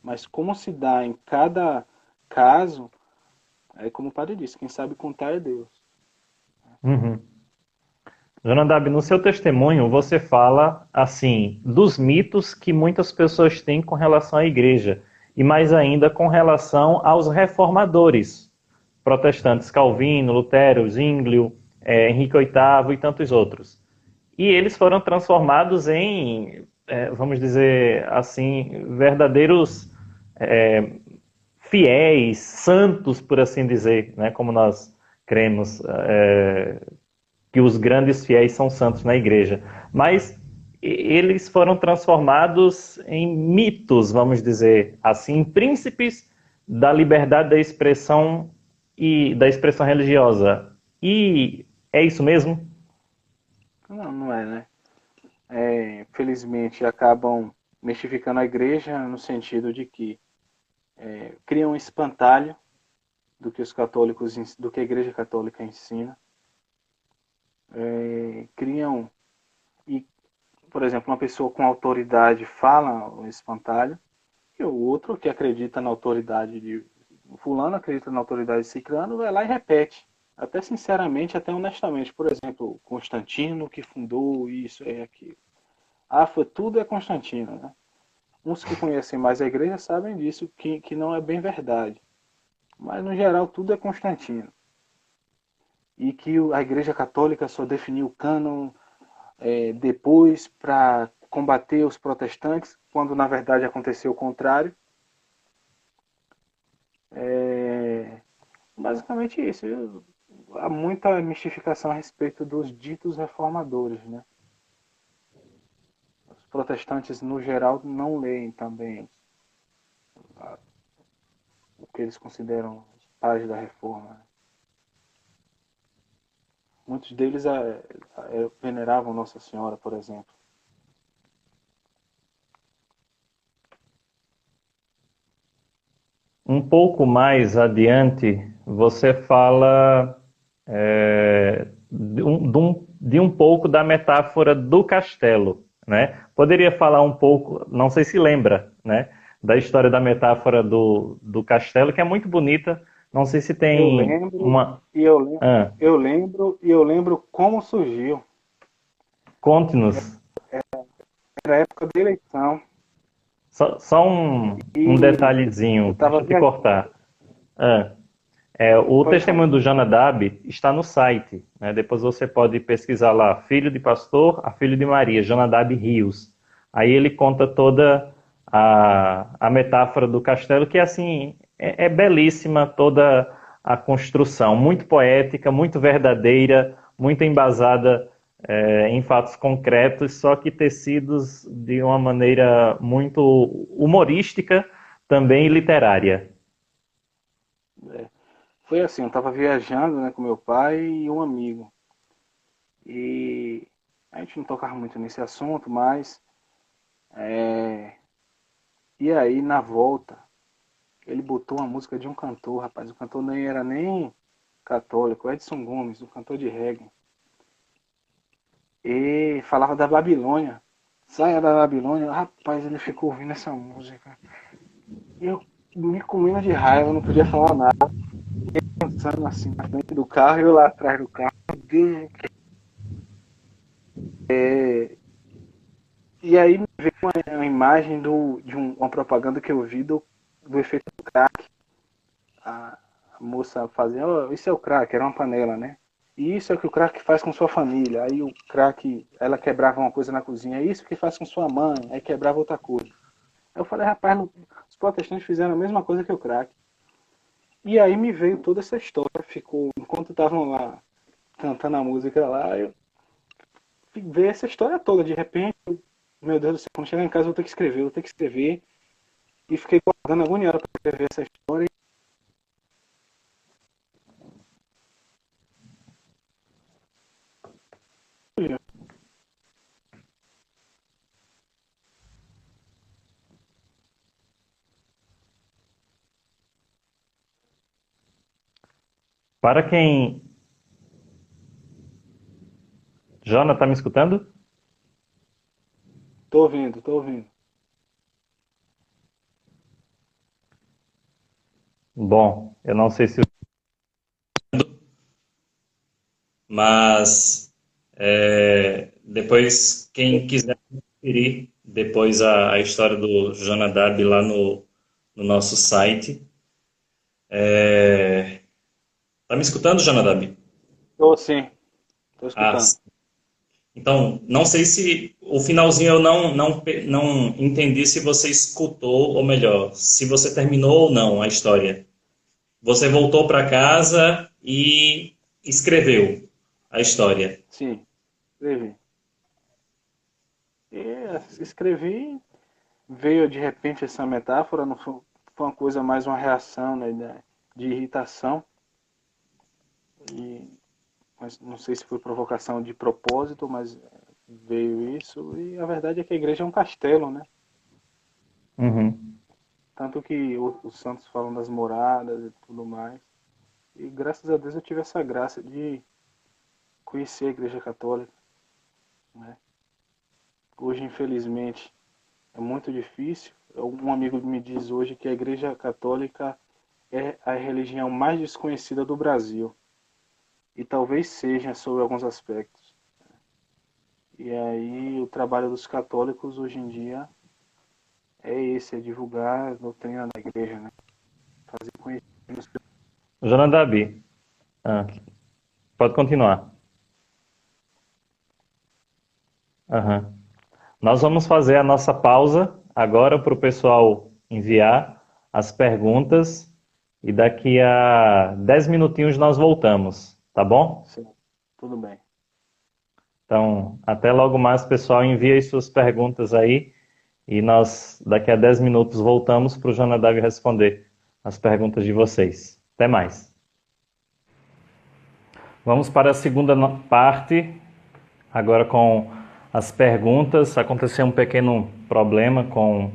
Mas como se dá em cada caso, é como o padre disse, quem sabe contar é Deus. uhum. Jonadab, no seu testemunho, você fala, assim, dos mitos que muitas pessoas têm com relação à igreja, e mais ainda com relação aos reformadores, protestantes, Calvino, Lutero, Zwinglio, Henrique VIII e tantos outros. E eles foram transformados em, vamos dizer assim, verdadeiros fiéis, santos, por assim dizer, né? Como nós cremos, que os grandes fiéis são santos na igreja. Mas eles foram transformados em mitos, vamos dizer assim, príncipes da liberdade da expressão e da expressão religiosa. E é isso mesmo? Não, não é, né? Felizmente acabam mistificando a igreja no sentido de que criam um espantalho do que os católicos, do que a Igreja Católica ensina, criam e, por exemplo, uma pessoa com autoridade fala o espantalho e o outro que acredita na autoridade de fulano, acredita na autoridade de ciclano, vai lá e repete, até sinceramente, até honestamente. Por exemplo, Constantino que fundou isso e aquilo. Foi tudo é Constantino, né? Uns que conhecem mais a igreja sabem disso, que não é bem verdade. Mas no geral tudo é Constantino. E que a Igreja Católica só definiu o cânon depois para combater os protestantes, quando na verdade aconteceu o contrário. Basicamente isso. Há muita mistificação a respeito dos ditos reformadores, né? Os protestantes, no geral, não leem também o que eles consideram os pais da reforma. Muitos deles veneravam Nossa Senhora, por exemplo. Um pouco mais adiante, você fala de um pouco da metáfora do castelo, né? Poderia falar um pouco, não sei se lembra, né, da história da metáfora do castelo, que é muito bonita. Não sei se Eu tem lembro, uma... e eu, lem- Ah, eu lembro como surgiu. conte-nos. Era a época da eleição. Só um E eu detalhezinho, estava deixa eu te viajando. cortar. Ah, o Pode falar. testemunho do Jonadab está no site, né? Depois você pode pesquisar lá, filho de pastor a filho de Maria, Jonadab Rios. Aí ele conta toda a metáfora do castelo, que assim, é belíssima toda a construção, muito poética, muito verdadeira, muito embasada em fatos concretos, só que tecidos de uma maneira muito humorística, também literária. É, foi assim, eu estava viajando, né, com meu pai e um amigo. E a gente não tocava muito nesse assunto, mas é, e aí na volta ele botou uma música de um cantor, rapaz. O cantor nem era nem católico, Edson Gomes, um cantor de reggae. E falava da Babilônia. Saia da Babilônia. Rapaz, ele ficou ouvindo essa música. Eu me comendo de raiva, não podia falar nada. Pensando assim na frente do carro e eu lá atrás do carro. Meu Deus. E aí me veio uma imagem de uma propaganda que eu vi do efeito do crack. A, a moça fazia, oh, isso é o crack, era uma panela, né? E isso é o que o crack faz com sua família. Aí o crack, ela quebrava uma coisa na cozinha. É isso que faz com sua mãe. Aí quebrava outra coisa. Aí eu falei, rapaz, os protestantes fizeram a mesma coisa que o crack. E aí me veio toda essa história. Ficou, enquanto estavam lá cantando a música lá, eu veio essa história toda. De repente, meu Deus do céu, quando chegar em casa eu vou ter que escrever, eu vou ter que escrever. E fiquei guardando agoniado para escrever essa história. Para quem... Jona, tá me escutando? Tô ouvindo, tô ouvindo. Bom, eu não sei se... Mas depois, quem quiser conferir depois a história do Jonadab lá no nosso site. Tá me escutando, Jonadab? Tô sim, tô Ah, escutando. então, não sei se o finalzinho eu não entendi se você escutou, ou melhor, se você terminou ou não a história. Você voltou para casa e escreveu a história. Sim, escrevi. E escrevi, veio de repente essa metáfora, não foi uma coisa mais uma reação, né, de irritação. E, mas não sei se foi provocação de propósito, mas veio isso. E a verdade é que a igreja é um castelo, né? Uhum. Tanto que os santos falam das moradas e tudo mais. E graças a Deus eu tive essa graça de conhecer a igreja católica, né? Hoje, infelizmente, é muito difícil. Um amigo me diz hoje que a igreja católica é a religião mais desconhecida do Brasil. E talvez seja sobre alguns aspectos. E aí o trabalho dos católicos hoje em dia é esse, é divulgar a doutrina da igreja, né? Fazer conhecimento. Jonadab, pode continuar. Aham. Nós vamos fazer a nossa pausa agora para o pessoal enviar as perguntas e daqui a 10 minutinhos nós voltamos, tá bom? Certo. Tudo bem. Então, até logo mais, pessoal. Envie as suas perguntas aí e nós, daqui a 10 minutos, voltamos para o Jonadab responder as perguntas de vocês. Até mais. Vamos para a segunda parte, agora com as perguntas. Aconteceu um pequeno problema com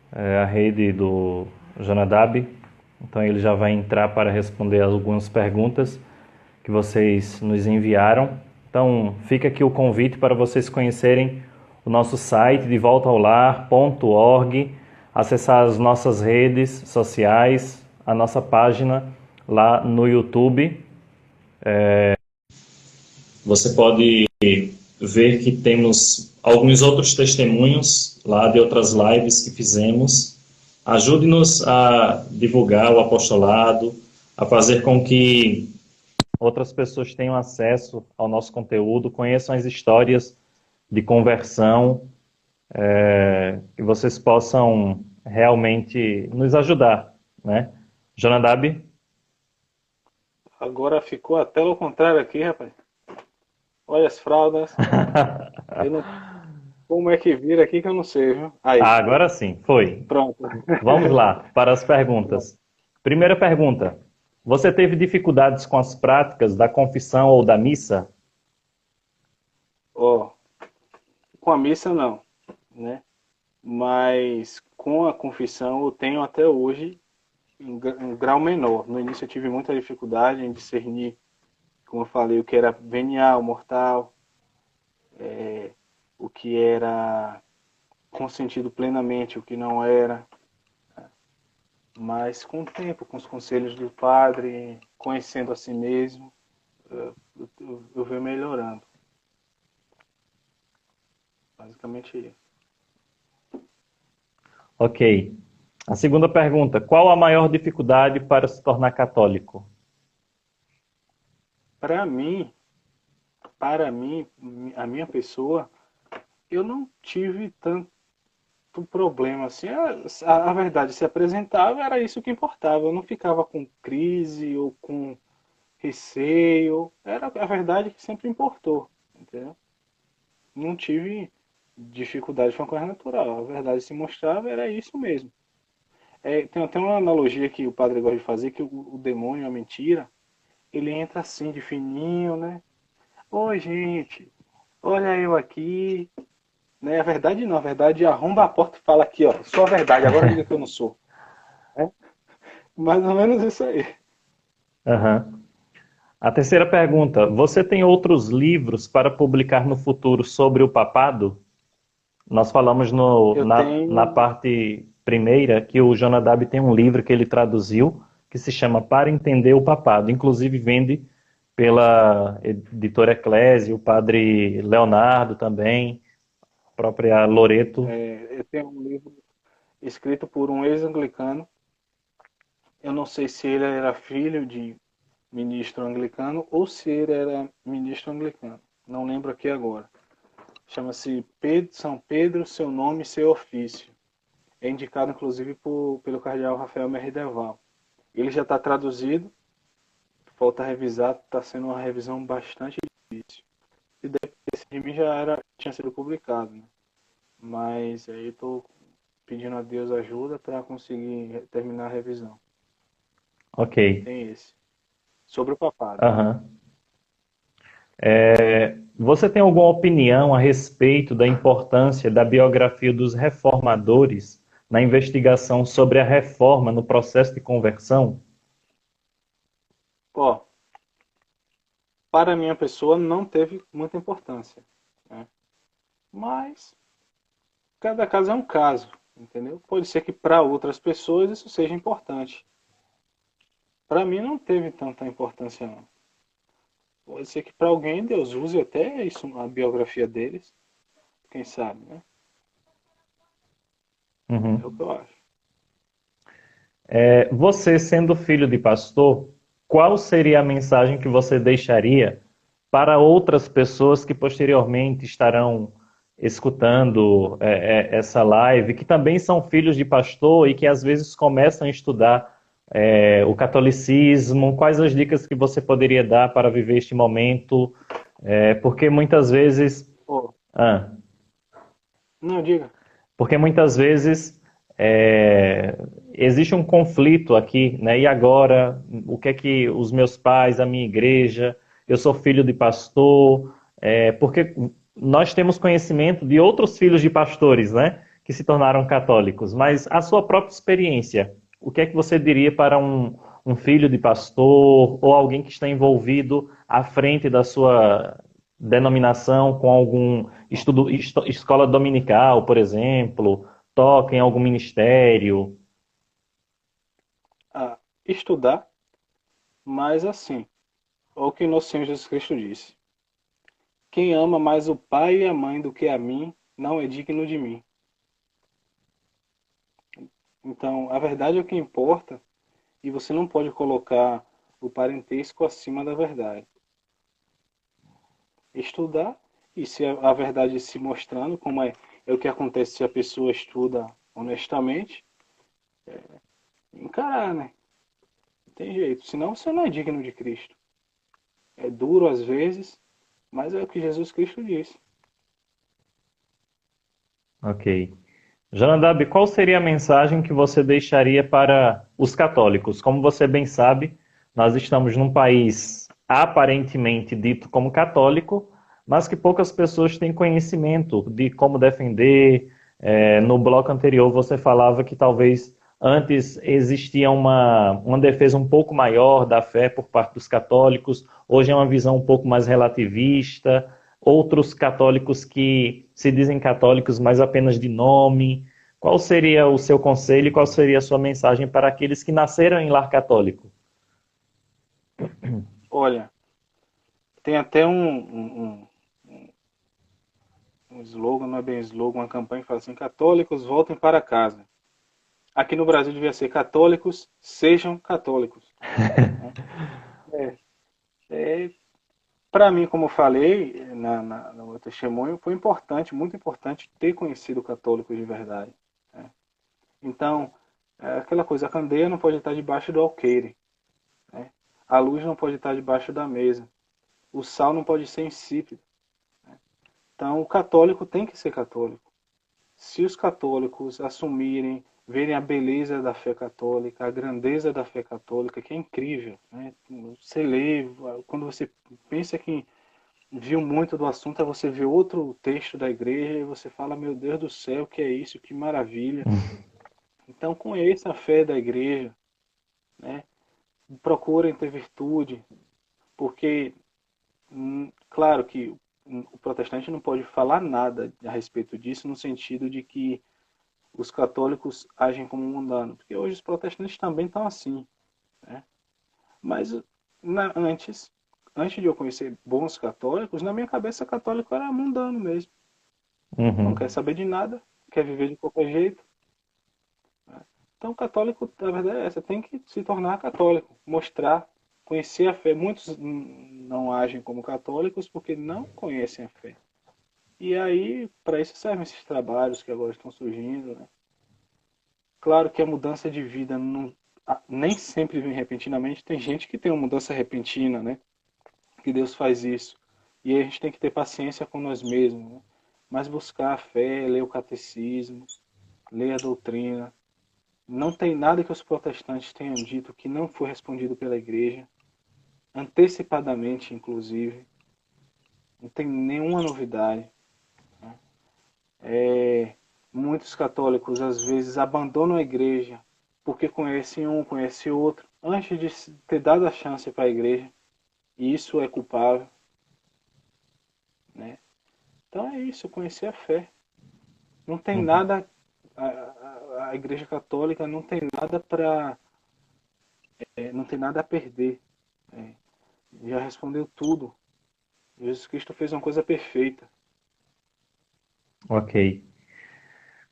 a rede do Jonadab, então ele já vai entrar para responder algumas perguntas que vocês nos enviaram. Então fica aqui o convite para vocês conhecerem o nosso site de voltaolar.org, acessar as nossas redes sociais, a nossa página lá no YouTube. Você pode ver que temos alguns outros testemunhos lá de outras lives que fizemos. Ajude-nos a divulgar o apostolado, a fazer com que outras pessoas tenham acesso ao nosso conteúdo, conheçam as histórias de conversão, que vocês possam realmente nos ajudar, né? Jonadab? Agora ficou a tela ao contrário aqui, rapaz. Olha as fraldas. Como é que vira aqui que eu não sei, viu? Aí. Agora sim, foi. Pronto. Vamos lá, para as perguntas. Primeira pergunta. Você teve dificuldades com as práticas da confissão ou da missa? Com a missa não, né? Mas com a confissão eu tenho até hoje um grau menor. No início eu tive muita dificuldade em discernir, como eu falei, o que era venial, mortal, o que era consentido plenamente, o que não era. Mas com o tempo, com os conselhos do padre, conhecendo a si mesmo, eu venho melhorando. Basicamente isso. Ok. A segunda pergunta. Qual a maior dificuldade para se tornar católico? Para mim, a minha pessoa, eu não tive tanto problema assim. A verdade se apresentava, era isso que importava. Eu não ficava com crise ou com receio. Era a verdade que sempre importou, entendeu? Não tive dificuldade, foi uma coisa natural. A verdade se mostrava, era isso mesmo. Tem até uma analogia que o padre gosta de fazer, que o demônio, a mentira, ele entra assim, de fininho, né? Oi, gente, olha eu aqui. Né? A verdade não, a verdade arromba a porta e fala aqui, ó, sou a verdade, agora diga que eu não sou. Mais ou menos isso aí. Uhum. A terceira pergunta. Você tem outros livros para publicar no futuro sobre o papado? Nós falamos na parte primeira que o Jonadab tem um livro que ele traduziu que se chama Para Entender o Papado. Inclusive vende pela editora Eclésia, o padre Leonardo também, a própria Loreto. Eu tenho um livro escrito por um ex-anglicano. Eu não sei se ele era filho de ministro anglicano ou se ele era ministro anglicano. Não lembro aqui agora. Chama-se São Pedro, Seu Nome e Seu Ofício. É indicado, inclusive, pelo cardeal Rafael Merrideval. Ele já está traduzido, falta revisar, está sendo uma revisão bastante difícil. E esse de mim tinha sido publicado, né? Mas aí estou pedindo a Deus ajuda para conseguir terminar a revisão. Ok. Tem esse. Sobre o papado. Uhum. Você tem alguma opinião a respeito da importância da biografia dos reformadores na investigação sobre a reforma no processo de conversão? Para a minha pessoa não teve muita importância, né? Mas cada caso é um caso, entendeu? Pode ser que para outras pessoas isso seja importante. Para mim não teve tanta importância não. Pode ser que para alguém Deus use até isso, a biografia deles. Quem sabe, né? Uhum. É o que eu acho. Você, sendo filho de pastor, qual seria a mensagem que você deixaria para outras pessoas que posteriormente estarão escutando essa live, que também são filhos de pastor e que às vezes começam a estudar o catolicismo? Quais as dicas que você poderia dar para viver este momento? Porque muitas vezes... Não, diga. Porque muitas vezes existe um conflito aqui, né? E agora, o que é que os meus pais, a minha igreja... eu sou filho de pastor, porque nós temos conhecimento de outros filhos de pastores, né, que se tornaram católicos, mas a sua própria experiência, o que é que você diria para um filho de pastor ou alguém que está envolvido à frente da sua denominação com algum escola dominical, por exemplo, toca em algum ministério? Estudar, mas assim, olha o que nosso Senhor Jesus Cristo disse: quem ama mais o pai e a mãe do que a mim, não é digno de mim. Então, a verdade é o que importa, e você não pode colocar o parentesco acima da verdade. Estudar, e se a verdade se mostrando, como é o que acontece se a pessoa estuda honestamente, encarar, né? Não tem jeito, senão você não é digno de Cristo. É duro às vezes, mas é o que Jesus Cristo disse. Ok. Jonadab, qual seria a mensagem que você deixaria para os católicos? Como você bem sabe, nós estamos num país aparentemente dito como católico, mas que poucas pessoas têm conhecimento de como defender. No bloco anterior você falava que talvez antes existia uma defesa um pouco maior da fé por parte dos católicos, hoje é uma visão um pouco mais relativista. Outros católicos que se dizem católicos, mas apenas de nome. Qual seria o seu conselho e qual seria a sua mensagem para aqueles que nasceram em lar católico? Olha, tem até um slogan, não é bem slogan, uma campanha que fala assim: católicos voltem para casa. Aqui no Brasil devia ser: católicos sejam católicos. Para mim, como eu falei no meu testemunho, foi importante, muito importante, ter conhecido católicos de verdade. Né? Então, aquela coisa: a candeia não pode estar debaixo do alqueire, né? A luz não pode estar debaixo da mesa, o sal não pode ser insípido. Né? Então, o católico tem que ser católico. Se os católicos assumirem, verem a beleza da fé católica, a grandeza da fé católica, que é incrível, né? Você lê, quando você pensa que viu muito do assunto, aí você vê outro texto da igreja e você fala: meu Deus do céu, que é isso, que maravilha. Então, conheça a fé da igreja, né? Procurem ter virtude, porque, claro que o protestante não pode falar nada a respeito disso, no sentido de que os católicos agem como mundano, porque hoje os protestantes também estão assim, né? Mas antes de eu conhecer bons católicos, na minha cabeça católico era mundano mesmo. Não quer saber de nada, quer viver de qualquer jeito. Então, católico, a verdade é essa: tem que se tornar católico, mostrar, conhecer a fé. Muitos não agem como católicos porque não conhecem a fé. E aí, para isso servem esses trabalhos que agora estão surgindo, né? Claro que a mudança de vida nem sempre vem repentinamente. Tem gente que tem uma mudança repentina, né? Que Deus faz isso. E aí a gente tem que ter paciência com nós mesmos, né? Mas buscar a fé, ler o catecismo, ler a doutrina. Não tem nada que os protestantes tenham dito que não foi respondido pela igreja, antecipadamente, inclusive. Não tem nenhuma novidade. Muitos católicos, às vezes, abandonam a igreja porque conhecem um, conhecem outro, antes de ter dado a chance para a igreja. E isso é culpável, né? Então é isso, conhecer a fé. Não tem nada, a igreja católica não tem nada não tem nada a perder. Já respondeu tudo. Jesus Cristo fez uma coisa perfeita. Ok.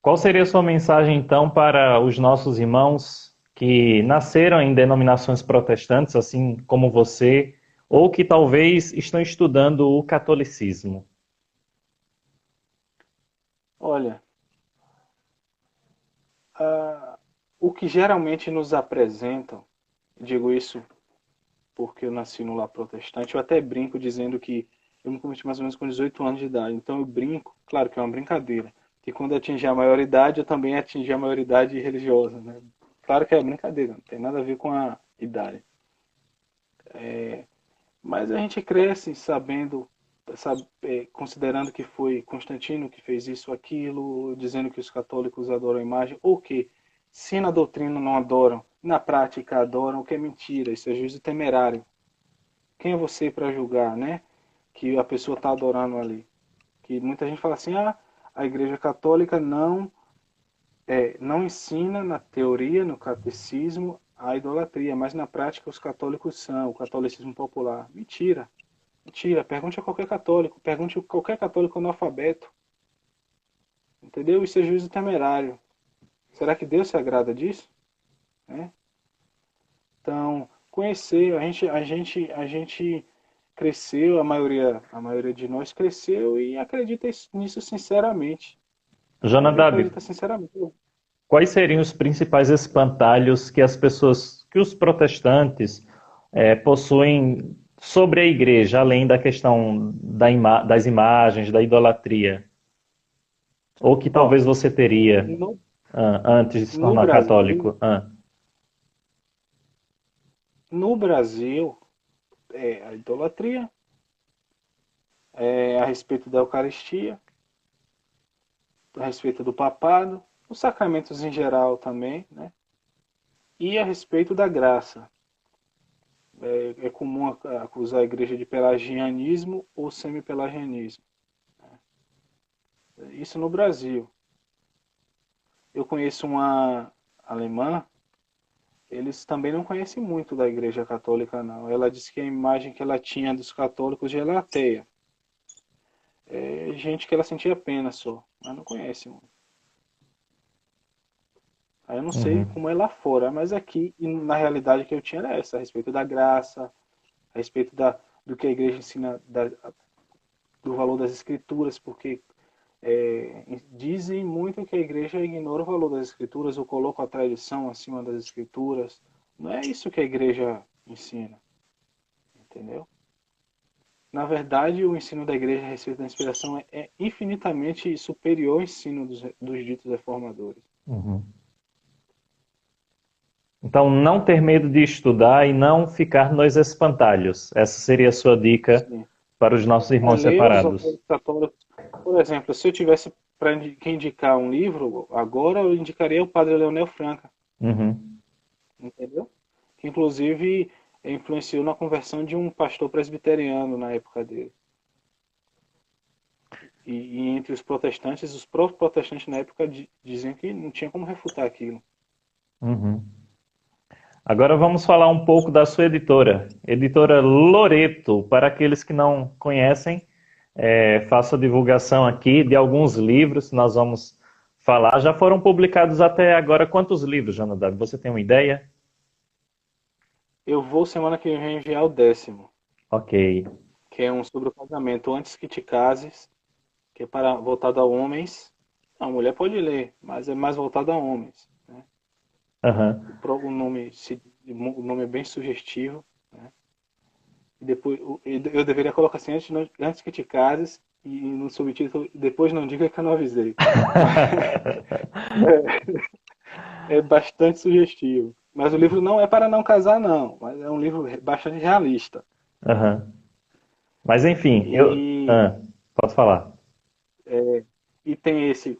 Qual seria a sua mensagem, então, para os nossos irmãos que nasceram em denominações protestantes, assim como você, ou que talvez estão estudando o catolicismo? Olha, o que geralmente nos apresentam, digo isso porque eu nasci no lar protestante, eu até brinco dizendo que eu me converti mais ou menos com 18 anos de idade. Então eu brinco, claro que é uma brincadeira, que quando eu atingir a maioridade, eu também atingi a maioridade religiosa, né? Claro que é brincadeira, não tem nada a ver com a idade. Mas a gente cresce sabendo, considerando que foi Constantino que fez isso, aquilo, dizendo que os católicos adoram a imagem, ou que, se na doutrina não adoram, na prática adoram, o que é mentira, isso é juízo temerário. Quem é você para julgar, né? Que a pessoa está adorando ali. Que muita gente fala assim, a Igreja Católica não ensina na teoria, no catecismo, a idolatria, mas na prática os católicos são, o catolicismo popular. Mentira. Mentira. Pergunte a qualquer católico. Pergunte a qualquer católico analfabeto. Entendeu? Isso é juízo temerário. Será que Deus se agrada disso? Né? Então, conhecer, a gente cresceu, a maioria de nós cresceu e acredita nisso sinceramente. A maioria Jonadab, acredita sinceramente. quais seriam os principais espantalhos que as pessoas, que os protestantes possuem sobre a igreja, além da questão das imagens, da idolatria? Ou que Ó, talvez você teria no, antes de se no tornar Brasil, católico? no Brasil, é a idolatria, a respeito da Eucaristia, a respeito do papado, os sacramentos em geral também, né? E a respeito da graça. É comum acusar a igreja de pelagianismo ou semi-pelagianismo. Isso no Brasil. Eu conheço uma alemã, eles também não conhecem muito da igreja católica, não. Ela disse que a imagem que ela tinha dos católicos já era ateia. É gente que ela sentia pena só, mas não conhece muito. Aí eu não sei Uhum. como é lá fora, mas aqui, na realidade que eu tinha era essa, a respeito da graça, a respeito do que a igreja ensina, do valor das escrituras, porque dizem muito que a igreja ignora o valor das escrituras ou coloca a tradição acima das escrituras. Não é isso que a igreja ensina, entendeu? Na verdade, o ensino da igreja a respeito da inspiração é infinitamente superior ao ensino dos ditos reformadores. Uhum. Então, não ter medo de estudar e não ficar nos espantalhos. Essa seria a sua dica Sim. para os nossos É irmãos ler os separados. autores católicos. Por exemplo, se eu tivesse para indicar um livro, agora eu indicaria o Padre Leonel Franca, Uhum. entendeu? Que inclusive influenciou na conversão de um pastor presbiteriano na época dele. E entre os protestantes, os próprios protestantes na época diziam que não tinha como refutar aquilo. Uhum. Agora vamos falar um pouco da sua editora, editora Loreto. Para aqueles que não conhecem, faço a divulgação aqui de alguns livros que nós vamos falar. Já foram publicados até agora quantos livros, Jonadab? Você tem uma ideia? Eu vou semana que vem enviar o 10º, Ok. que é um sobre o casamento antes que te cases, que é voltado a homens. A mulher pode ler, mas é mais voltado a homens, né? Aham. O nome é bem sugestivo, né? E depois eu deveria colocar assim, antes que te cases, e no subtítulo, depois não diga que eu não avisei. É bastante sugestivo. Mas o livro não é para não casar, não. Mas é um livro bastante realista. Aham. Mas enfim, E, posso falar. e tem se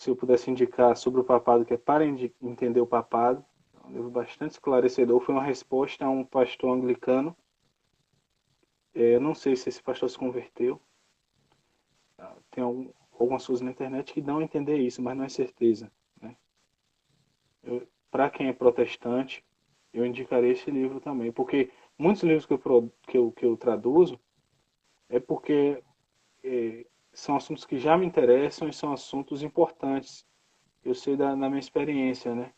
eu pudesse indicar sobre o papado, que é para entender o papado. É um livro bastante esclarecedor. Foi uma resposta a um pastor anglicano. Eu não sei se esse pastor se converteu. Tem algumas coisas na internet que dão a entender isso, mas não é certeza, né? Para quem é protestante, eu indicarei esse livro também, porque muitos livros que eu traduzo é porque são assuntos que já me interessam e são assuntos importantes. Eu sei na minha experiência, né?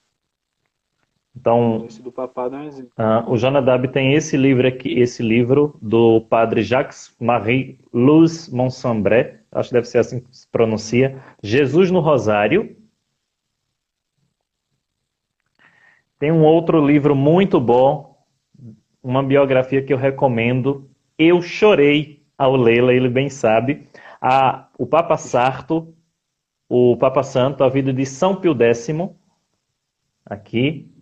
Então, Então, esse do papado é um exemplo. o Jonadab tem esse livro aqui, esse livro do padre Jacques-Marie Louis Monsambret, acho que deve ser assim que se pronuncia, Jesus no Rosário. Tem um outro livro muito bom, uma biografia que eu recomendo. Eu chorei ao lê-la, ele bem sabe. O Papa Sarto, o Papa Santo, a vida de São Pio X, aqui.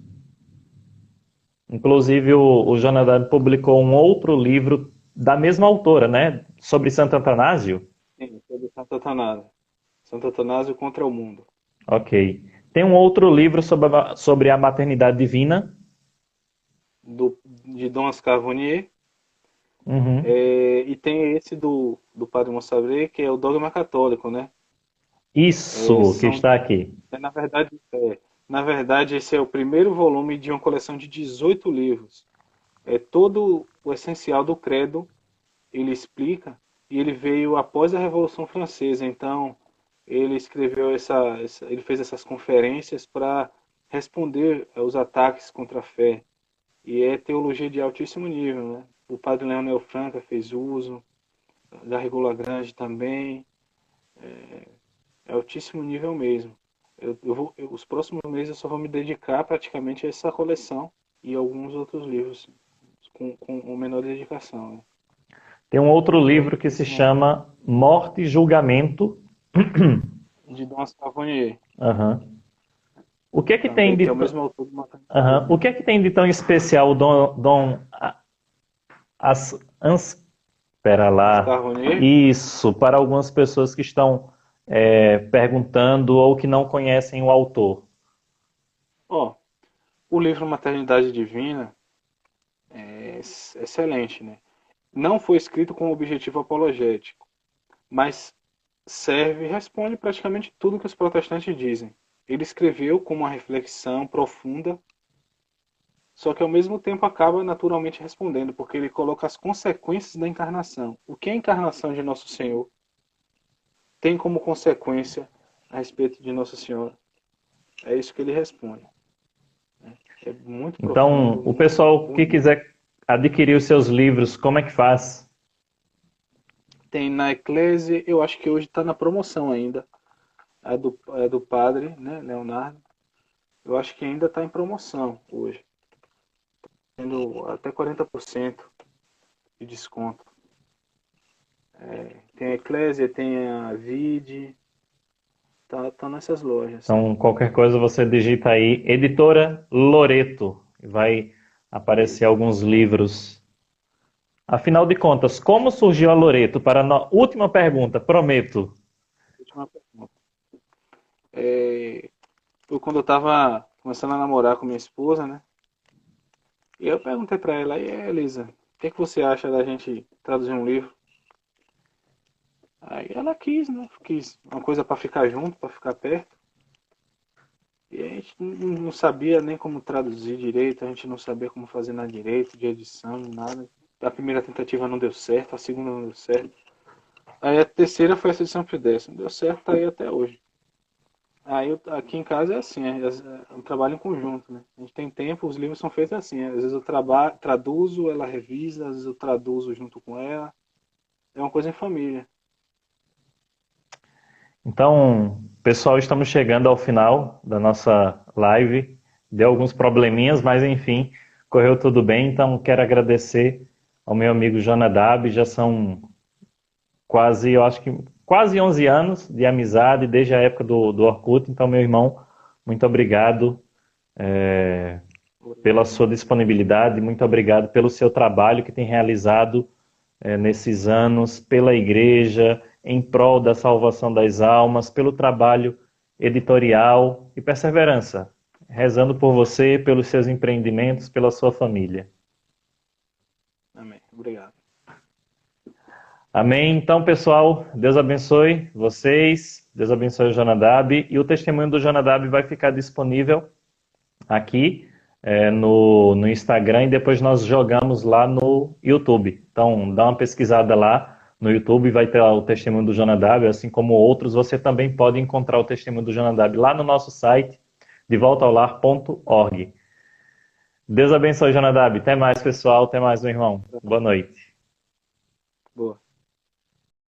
Inclusive, o Jonadab publicou um outro livro da mesma autora, né? Sobre Santo Atanásio. Sim, sobre Santo Atanásio. Santo Atanásio contra o mundo. Ok. Tem um outro livro sobre a maternidade divina. De Dom Oscar Vonier. Uhum. E tem esse do Padre Monsabré, que é o Dogma Católico, né? Isso que está aqui. Na verdade, esse é o primeiro volume de uma coleção de 18 livros. É todo o essencial do credo, ele explica, e ele veio após a Revolução Francesa. Então, ele escreveu ele fez essas conferências para responder aos ataques contra a fé. E é teologia de altíssimo nível, né? O padre Leonel Franca fez uso, Garrigou Lagrange também. É altíssimo nível mesmo. Os próximos meses eu só vou me dedicar praticamente a essa coleção e alguns outros livros com menor dedicação. Né? Tem um outro livro que se chama Morte e Julgamento. De Dom Savonier. Uhum. O que é que Também, tem de... que é o mesmo autor do O que é que tem de tão especial Espera lá. Isso, para algumas pessoas que estão perguntando ou que não conhecem o autor. O livro Maternidade Divina é excelente, né? Não foi escrito com objetivo apologético, mas responde praticamente tudo que os protestantes dizem. Ele escreveu com uma reflexão profunda, só que ao mesmo tempo acaba naturalmente respondendo, porque ele coloca as consequências da encarnação. O que a encarnação de Nosso Senhor tem como consequência a respeito de Nossa Senhora? É isso que ele responde. É muito então, profundo, o pessoal que quiser adquirir os seus livros, como é que faz? Tem na Eclésia, eu acho que hoje está na promoção ainda. É do padre, né, Leonardo. Eu acho que ainda está em promoção hoje. Tendo até 40% de desconto. Tem a Eclésia, tem a Vide. Tá nessas lojas. Então, qualquer coisa você digita aí, Editora Loreto. Vai aparecer alguns livros. Afinal de contas, como surgiu a Loreto? Para a última pergunta, prometo. Última pergunta. Foi quando eu estava começando a namorar com minha esposa, né? E eu perguntei para ela, e aí, Elisa, o que você acha da gente traduzir um livro? Aí ela quis, né? Quis uma coisa para ficar junto, para ficar perto. E a gente não sabia nem como traduzir direito, a gente não sabia como fazer nada direito, de edição, nada. A primeira tentativa não deu certo, a segunda não deu certo. Aí a terceira foi essa de São Fidécio. Não deu certo, tá aí até hoje. Aí aqui em casa é assim, é um trabalho em conjunto, né? A gente tem tempo, os livros são feitos assim. Às vezes eu traduzo, ela revisa, às vezes eu traduzo junto com ela. É uma coisa em família. Então, pessoal, estamos chegando ao final da nossa live. Deu alguns probleminhas, mas enfim, correu tudo bem. Então, quero agradecer ao meu amigo Jonadab. Já são quase, eu acho que quase 11 anos de amizade, desde a época do Orkut. Então, meu irmão, muito obrigado pela sua disponibilidade, muito obrigado pelo seu trabalho que tem realizado nesses anos, pela igreja, em prol da salvação das almas, pelo trabalho editorial e perseverança, rezando por você, pelos seus empreendimentos, pela sua família. Amém. Obrigado. Amém. Então, pessoal, Deus abençoe vocês, Deus abençoe o Jonadab, e o testemunho do Jonadab vai ficar disponível aqui no Instagram e depois nós jogamos lá no YouTube. Então, dá uma pesquisada lá no YouTube, vai ter o testemunho do Jonadab, assim como outros. Você também pode encontrar o testemunho do Jonadab lá no nosso site, devoltaolar.org. Deus abençoe, Jonadab. Até mais, pessoal. Até mais, meu irmão. Boa noite. Boa.